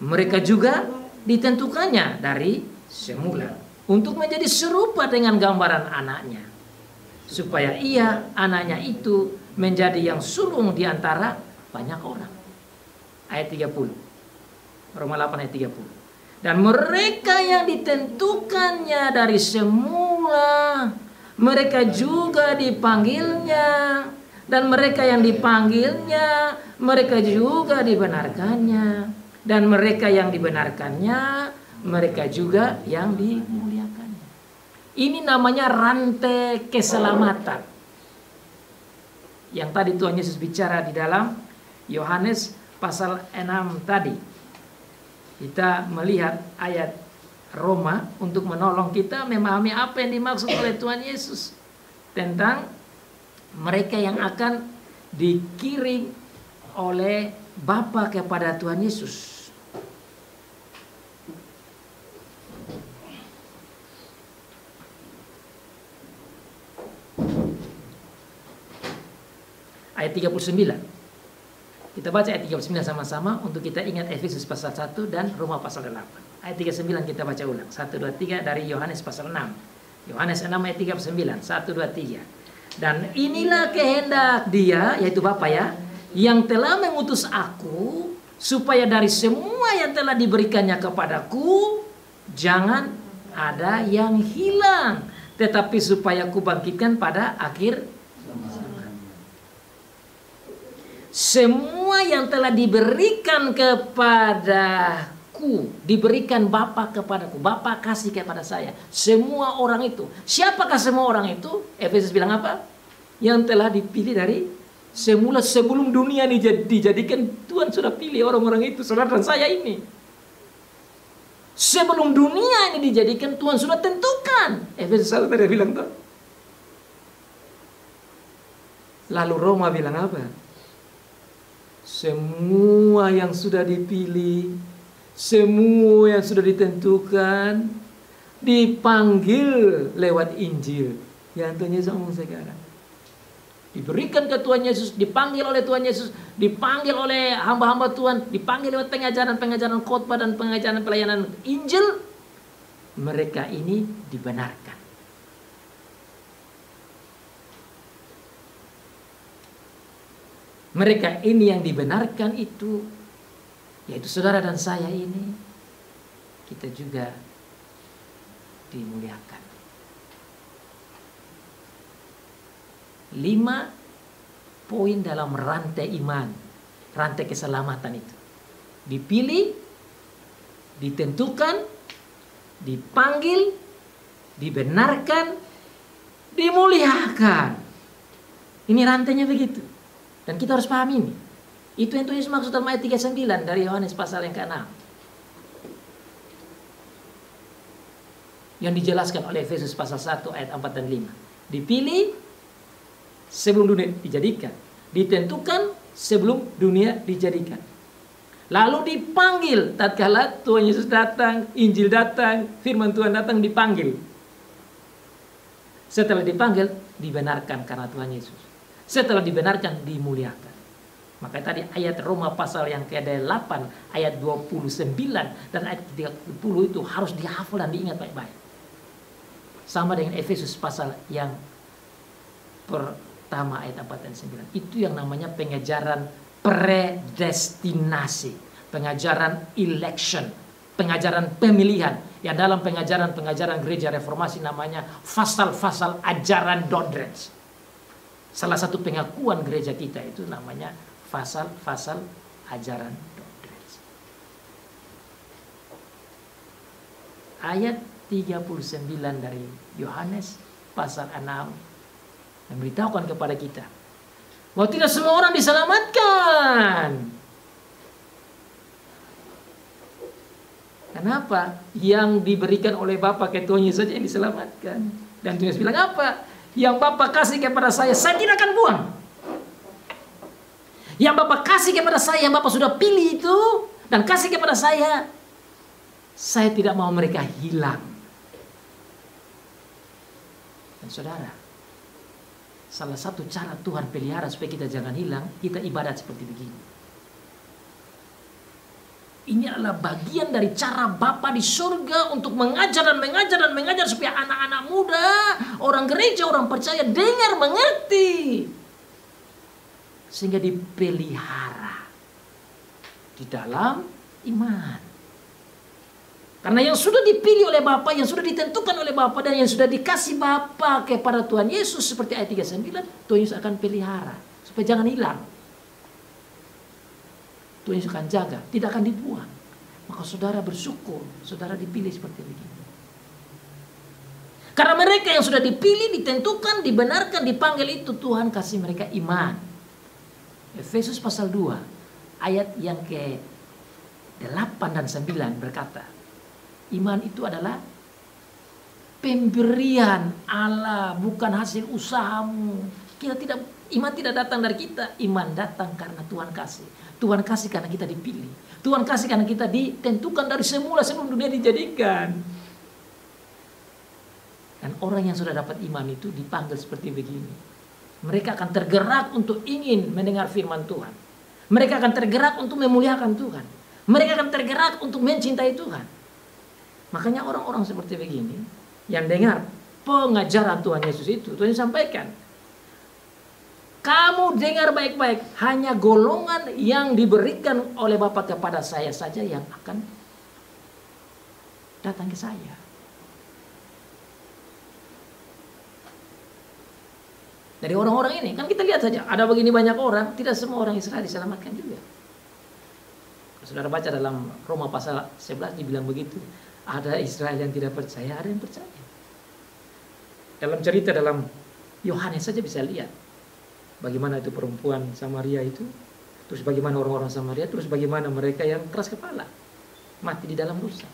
mereka juga ditentukannya dari semula untuk menjadi serupa dengan gambaran anaknya, supaya ia, anaknya itu, menjadi yang sulung di antara banyak orang. Ayat 30. Roma 8 ayat 30. Dan mereka yang ditentukannya dari semula, mereka juga dipanggilnya. Dan mereka yang dipanggilnya, mereka juga dibenarkannya. Dan mereka yang dibenarkannya, mereka juga yang dimuliakannya. Ini namanya rantai keselamatan. Yang tadi Tuhan Yesus bicara di dalam Yohanes pasal 6 tadi. Kita melihat ayat Roma untuk menolong kita memahami apa yang dimaksud oleh Tuhan Yesus tentang mereka yang akan dikirim oleh Bapa kepada Tuhan Yesus. Ayat 39. Kita baca ayat 39 sama-sama untuk kita ingat Efesus pasal 1 dan Roma pasal 8. Ayat 39 kita baca ulang. 1, 2, 3 dari Yohanes pasal 6. Yohanes 6 ayat 39. 1, 2, 3. Dan inilah kehendak Dia, yaitu Bapa ya, yang telah mengutus aku supaya dari semua yang telah diberikannya kepadaku, jangan ada yang hilang, tetapi supaya kubangkitkan pada akhir zaman. Semua yang telah diberikan kepadaku, diberikan Bapa kepadaku, Bapa kasih kepada saya. Semua orang itu. Siapakah semua orang itu? Efesus bilang apa? Yang telah dipilih dari semula, sebelum dunia ini dijadikan, Tuhan sudah pilih orang-orang itu, saudara dan saya ini. Sebelum dunia ini dijadikan, Tuhan sudah tentukan. Efesus 1 tadi bilang tuh. Lalu Roma bilang apa? Semua yang sudah dipilih, semua yang sudah ditentukan, dipanggil lewat Injil. Yang Tuhan Yesus ngomong sekarang. Diberikan ke Tuhan Yesus, dipanggil oleh Tuhan Yesus, dipanggil oleh hamba-hamba Tuhan, dipanggil lewat pengajaran-pengajaran khotbah dan pengajaran pelayanan Injil. Mereka ini dibenarkan. Mereka ini yang dibenarkan itu, yaitu saudara dan saya ini, kita juga dimuliakan. 5 poin dalam rantai iman, rantai keselamatan itu. Dipilih, ditentukan, dipanggil, dibenarkan, dimuliakan. Ini rantainya begitu. Dan kita harus pahami ini. Itu yang Tuhan Yesus maksud dalam ayat 39 dari Yohanes pasal yang ke-6. Yang dijelaskan oleh Efesus pasal 1 ayat 4 dan 5. Dipilih sebelum dunia dijadikan, ditentukan sebelum dunia dijadikan, lalu dipanggil tatkala Tuhan Yesus datang, Injil datang, firman Tuhan datang, dipanggil. Setelah dipanggil, dibenarkan karena Tuhan Yesus. Setelah dibenarkan, dimuliakan. Maka tadi ayat Roma pasal yang ke-8 ayat 29 dan ayat 30 itu harus dihafal dan diingat baik-baik. Sama dengan Efesus pasal yang pertama ayat 4 dan 9. Itu yang namanya pengajaran predestinasi, pengajaran election, pengajaran pemilihan. Yang dalam pengajaran gereja reformasi namanya fasal-fasal ajaran Dordrecht. Salah satu pengakuan gereja kita itu namanya fasal-fasal ajaran Dordrecht. Ayat 39 dari Yohanes pasal 6 memberitahukan kepada kita bahwa tidak semua orang diselamatkan. Kenapa? Yang diberikan oleh Bapa ke Tuhan Yesus saja yang diselamatkan. Dan Tuhan Yesus bilang apa? Yang Bapa kasih kepada saya tidak akan buang. Yang Bapa kasih kepada saya, yang Bapa sudah pilih itu dan kasih kepada saya tidak mau mereka hilang. Dan saudara, salah satu cara Tuhan pelihara supaya kita jangan hilang, kita ibadat seperti begini. Ini adalah bagian dari cara Bapa di surga untuk mengajar dan mengajar supaya anak-anak muda, orang gereja, orang percaya dengar, mengerti. Sehingga dipelihara di dalam iman. Karena yang sudah dipilih oleh Bapa, yang sudah ditentukan oleh Bapa, dan yang sudah dikasih Bapa kepada Tuhan Yesus seperti ayat 39, Tuhan Yesus akan pelihara supaya jangan hilang. Tuhan Yesus akan jaga, tidak akan dibuang. Maka saudara bersyukur, saudara dipilih seperti begini. Karena mereka yang sudah dipilih, ditentukan, dibenarkan, dipanggil itu, Tuhan kasih mereka iman. Efesus pasal 2 ayat yang ke-8 dan 9 berkata, iman itu adalah pemberian Allah, bukan hasil usahamu. Iman tidak datang dari kita, iman datang karena Tuhan kasih. Tuhan kasih karena kita dipilih. Tuhan kasih karena kita ditentukan dari semula sebelum dunia dijadikan. Dan orang yang sudah dapat iman itu dipanggil seperti begini. Mereka akan tergerak untuk ingin mendengar firman Tuhan. Mereka akan tergerak untuk memuliakan Tuhan. Mereka akan tergerak untuk mencintai Tuhan. Makanya orang-orang seperti begini yang dengar pengajaran Tuhan Yesus itu, Tuhan sampaikan, Kamu dengar baik-baik, hanya golongan yang diberikan oleh Bapa kepada saya saja yang akan datang ke saya. Dari orang-orang ini, kan kita lihat saja, ada begini banyak orang, tidak semua orang Israel diselamatkan juga. Saudara baca dalam Roma pasal 11 dibilang begitu. Ada Israel yang tidak percaya, ada yang percaya. Dalam cerita dalam Yohanes saja bisa lihat bagaimana itu perempuan Samaria itu, terus bagaimana orang-orang Samaria, terus bagaimana mereka yang keras kepala, mati di dalam dosa.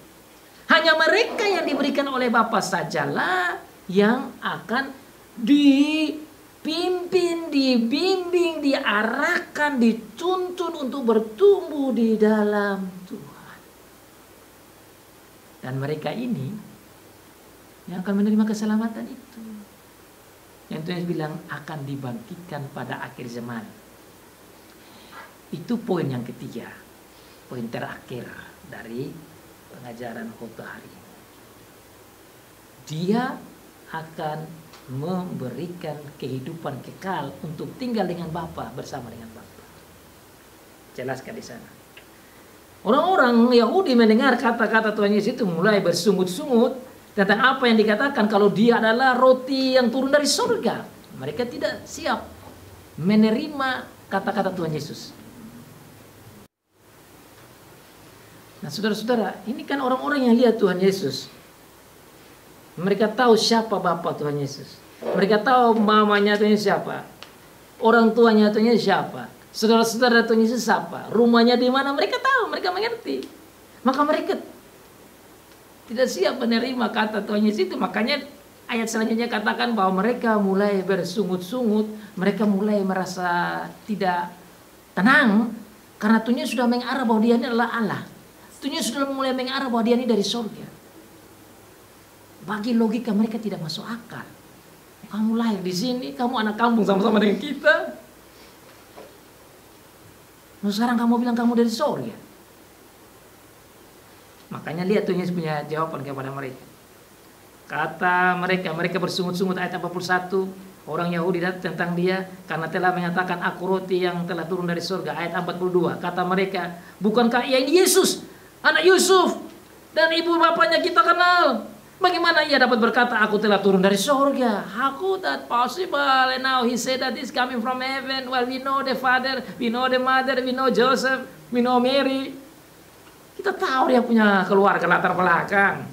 Hanya mereka yang diberikan oleh Bapa sajalah yang akan dipimpin, dibimbing, diarahkan, dituntun untuk bertumbuh di dalam Tuhan. Dan mereka ini yang akan menerima keselamatan itu, yang Tuhan bilang akan dibangkitkan pada akhir zaman. Itu poin yang ketiga, poin terakhir dari pengajaran khotbah hari ini. Dia akan memberikan kehidupan kekal untuk tinggal dengan Bapa, bersama dengan Bapa. Jelaskan di sana. Orang-orang Yahudi mendengar kata-kata Tuhan Yesus itu mulai bersungut-sungut tentang apa yang dikatakan kalau dia adalah roti yang turun dari surga. Mereka tidak siap menerima kata-kata Tuhan Yesus. Nah, saudara-saudara, ini kan orang-orang yang lihat Tuhan Yesus. Mereka tahu siapa Bapa Tuhan Yesus. Mereka tahu mamanya Tuhan Yesus siapa. Orang tuanya Tuhan Yesus siapa. Saudara-saudara Tuhan Yesus siapa. Rumahnya di mana, mereka tahu, mereka mengerti. Maka mereka tidak siap menerima kata Tuhan Yesus itu. Makanya ayat selanjutnya katakan bahwa mereka mulai bersungut-sungut. Mereka mulai merasa tidak tenang. Karena Tuhan Yesus sudah mengarah bahwa dia ini adalah Allah. Tuhan Yesus sudah mulai mengarah bahwa dia ini dari surga. Bagi logika mereka tidak masuk akal. Kamu lahir di sini, kamu anak kampung sama-sama dengan kita. Nah, sekarang kamu bilang kamu dari surga. Makanya lihat Tuhan Yesus punya jawaban kepada mereka. Kata mereka bersungut-sungut ayat 41. Orang Yahudi datang tentang dia karena telah mengatakan aku roti yang telah turun dari surga. Ayat 42. Kata mereka, bukankah ia ini Yesus, anak Yusuf, dan ibu bapaknya kita kenal? Bagaimana ia dapat berkata aku telah turun dari surga? How could that possible? And now he said that he's coming from heaven. Well, we know the father, we know the mother, we know Joseph, we know Mary. Kita tahu dia punya keluarga latar belakang.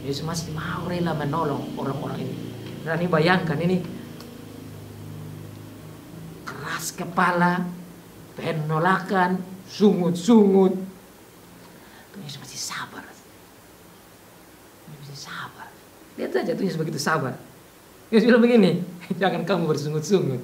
Yesus masih mau rela menolong orang-orang ini. Dan ini bayangkan ini keras kepala, penolakan, sungut-sungut. Yesus masih sabar. Sabar. Lihat saja Tuhan Yesus begitu sabar. Yesus bilang begini, jangan kamu bersungut-sungut.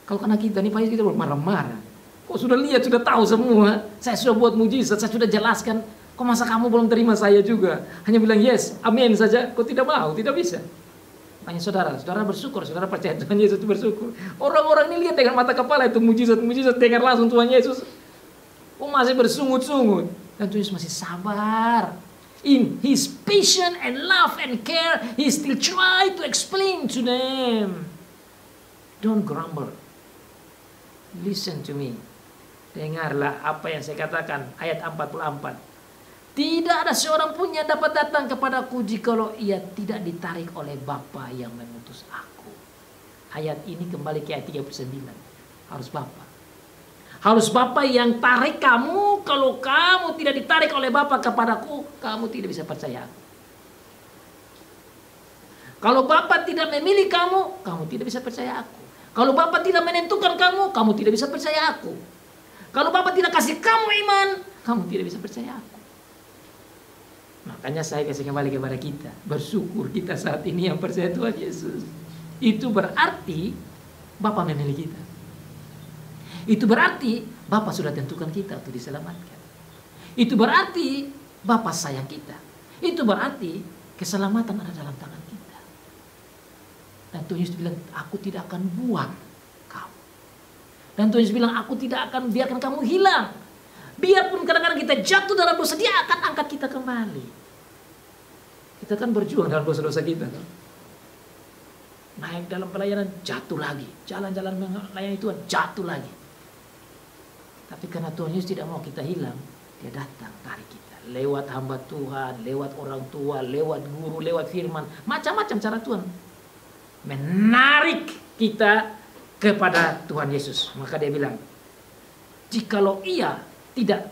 Kalau karena kita nih pasti kita marah-marah. Kok sudah lihat, sudah tahu semua. Saya sudah buat mujizat, saya sudah jelaskan. Kok masa kamu belum terima saya juga? Hanya bilang yes, amin saja. Kok tidak mau, tidak bisa. Makanya saudara bersyukur, saudara percaya Tuhan Yesus itu bersyukur. Orang-orang ini lihat dengan mata kepala itu mujizat, dengar langsung Tuhan Yesus. Kok masih bersungut-sungut? Dan Tuhan Yesus masih sabar. In his patience and love and care, he still try to explain to them. Don't grumble. Listen to me. Dengarlah apa yang saya katakan. Ayat 44. Tidak ada seorang pun yang dapat datang kepadaku jikalau ia tidak ditarik oleh Bapa yang mengutus aku. Ayat ini kembali ke ayat 39. Harus Bapa. Harus Bapa yang tarik kamu. Kalau kamu tidak ditarik oleh Bapa kepadaku, kamu tidak bisa percaya aku. Kalau Bapa tidak memilih kamu, kamu tidak bisa percaya aku. Kalau Bapa tidak menentukan kamu, kamu tidak bisa percaya aku. Kalau Bapa tidak kasih kamu iman, kamu tidak bisa percaya aku. Makanya saya kasih kembali kepada kita. Bersyukur kita saat ini yang percaya Tuhan Yesus. Itu berarti Bapa memilih kita. Itu berarti Bapa sudah tentukan kita untuk diselamatkan. Itu berarti Bapa sayang kita. Itu berarti keselamatan ada dalam tangan kita. Dan Tuhan Yesus bilang, aku tidak akan buang kamu. Dan Tuhan Yesus bilang, aku tidak akan biarkan kamu hilang. Biarpun kadang-kadang kita jatuh dalam dosa, dia akan angkat kita kembali. Kita kan berjuang dalam dosa-dosa kita. Kan? naik dalam pelayanan, jatuh lagi. Jalan-jalan melayani Tuhan, jatuh lagi. Tapi karena Tuhan Yesus tidak mau kita hilang, dia datang tarik kita. Lewat hamba Tuhan, lewat orang tua, lewat guru, lewat firman. Macam-macam cara Tuhan menarik kita kepada Tuhan Yesus. Maka dia bilang, jikalau ia tidak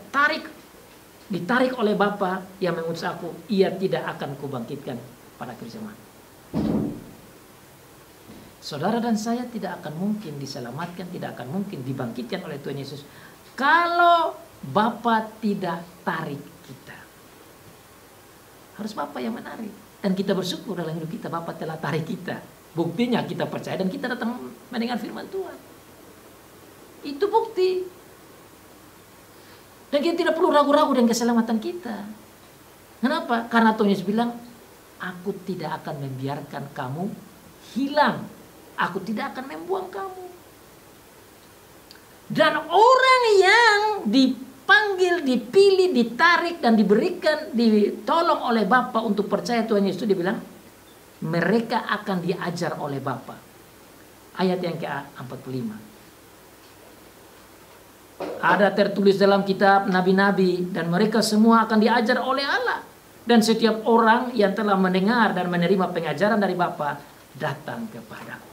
ditarik oleh Bapa yang mengutus aku, ia tidak akan kubangkitkan pada akhir zaman. Saudara dan saya tidak akan mungkin diselamatkan, tidak akan mungkin dibangkitkan oleh Tuhan Yesus kalau Bapa tidak tarik kita. Harus Bapa yang menarik. Dan kita bersyukur dalam hidup kita Bapa telah tarik kita. Buktinya kita percaya dan kita datang mendengar firman Tuhan. Itu bukti. Dan kita tidak perlu ragu-ragu dengan keselamatan kita. Kenapa? Karena Tuhan Yesus bilang, aku tidak akan membiarkan kamu hilang. Aku tidak akan membuang kamu. Dan orang yang dipanggil, dipilih, ditarik, dan diberikan, ditolong oleh Bapa untuk percaya Tuhan Yesus, dia bilang, mereka akan diajar oleh Bapa. Ayat yang ke-45. Ada tertulis dalam kitab nabi-nabi, dan mereka semua akan diajar oleh Allah. Dan setiap orang yang telah mendengar dan menerima pengajaran dari Bapa datang kepadaku.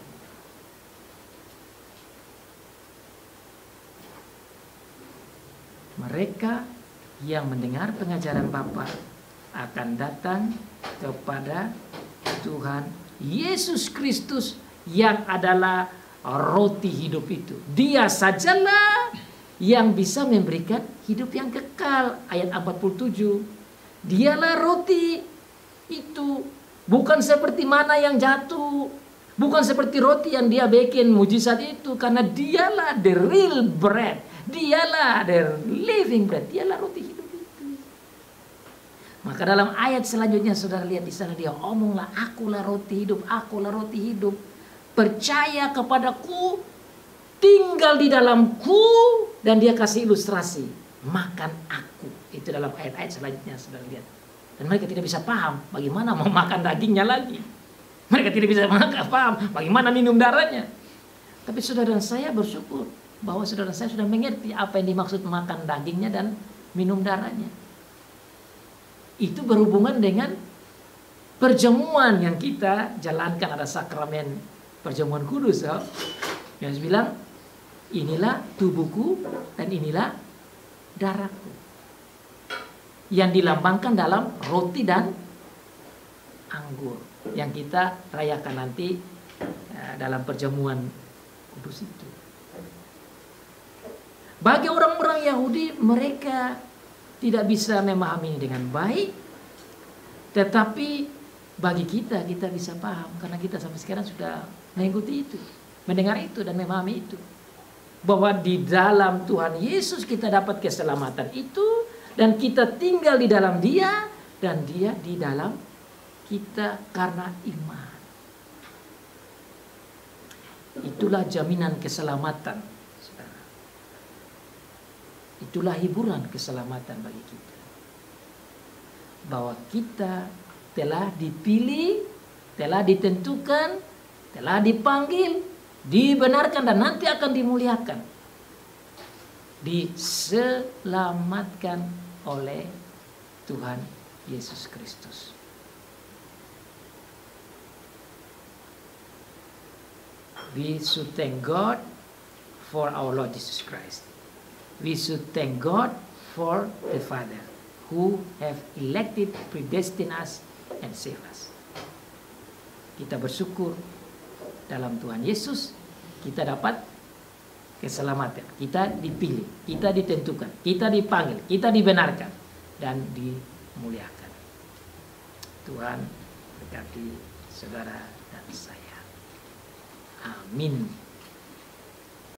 Mereka yang mendengar pengajaran Bapa akan datang kepada Tuhan Yesus Kristus yang adalah roti hidup itu. Dia sajalah yang bisa memberikan hidup yang kekal. Ayat 47. Dialah roti itu. Bukan seperti mana yang jatuh. Bukan seperti roti yang dia bikin mujizat itu. Karena dialah the real bread. Dialah the living bread. Dialah roti hidup itu. Maka dalam ayat selanjutnya saudara lihat di sana dia omonglah, akulah roti hidup, akulah roti hidup. Percaya kepadaku, tinggal di dalamku, dan dia kasih ilustrasi, makan aku. Itu dalam ayat-ayat selanjutnya saudara lihat. Dan mereka tidak bisa paham bagaimana mau makan dagingnya lagi. Mereka tidak bisa paham bagaimana minum darahnya. Tapi saudara dan saya bersyukur bahwa saudara saya sudah mengerti apa yang dimaksud makan dagingnya dan minum darahnya. Itu berhubungan dengan perjamuan yang kita jalankan, ada sakramen perjamuan kudus. Yang bilang, inilah tubuhku dan inilah darahku. Yang dilambangkan dalam roti dan anggur. Yang kita rayakan nanti dalam perjamuan kudus itu. Bagi orang-orang Yahudi, mereka tidak bisa memahami ini dengan baik. Tetapi bagi kita bisa paham. Karena kita sampai sekarang sudah mengikuti itu. Mendengar itu dan memahami itu. Bahwa di dalam Tuhan Yesus kita dapat keselamatan itu. Dan kita tinggal di dalam Dia. Dan Dia di dalam kita karena iman. Itulah jaminan keselamatan. Itulah hiburan keselamatan bagi kita. Bahwa kita telah dipilih, telah ditentukan, telah dipanggil, dibenarkan dan nanti akan dimuliakan. Diselamatkan oleh Tuhan Yesus Kristus. We should thank God for our Lord Jesus Christ. We should thank God for the Father who have elected, predestined us and saved us. Kita bersyukur dalam Tuhan Yesus kita dapat keselamatan. Kita dipilih, kita ditentukan, kita dipanggil, kita dibenarkan dan dimuliakan. Tuhan berkati saudara dan saya. Amin.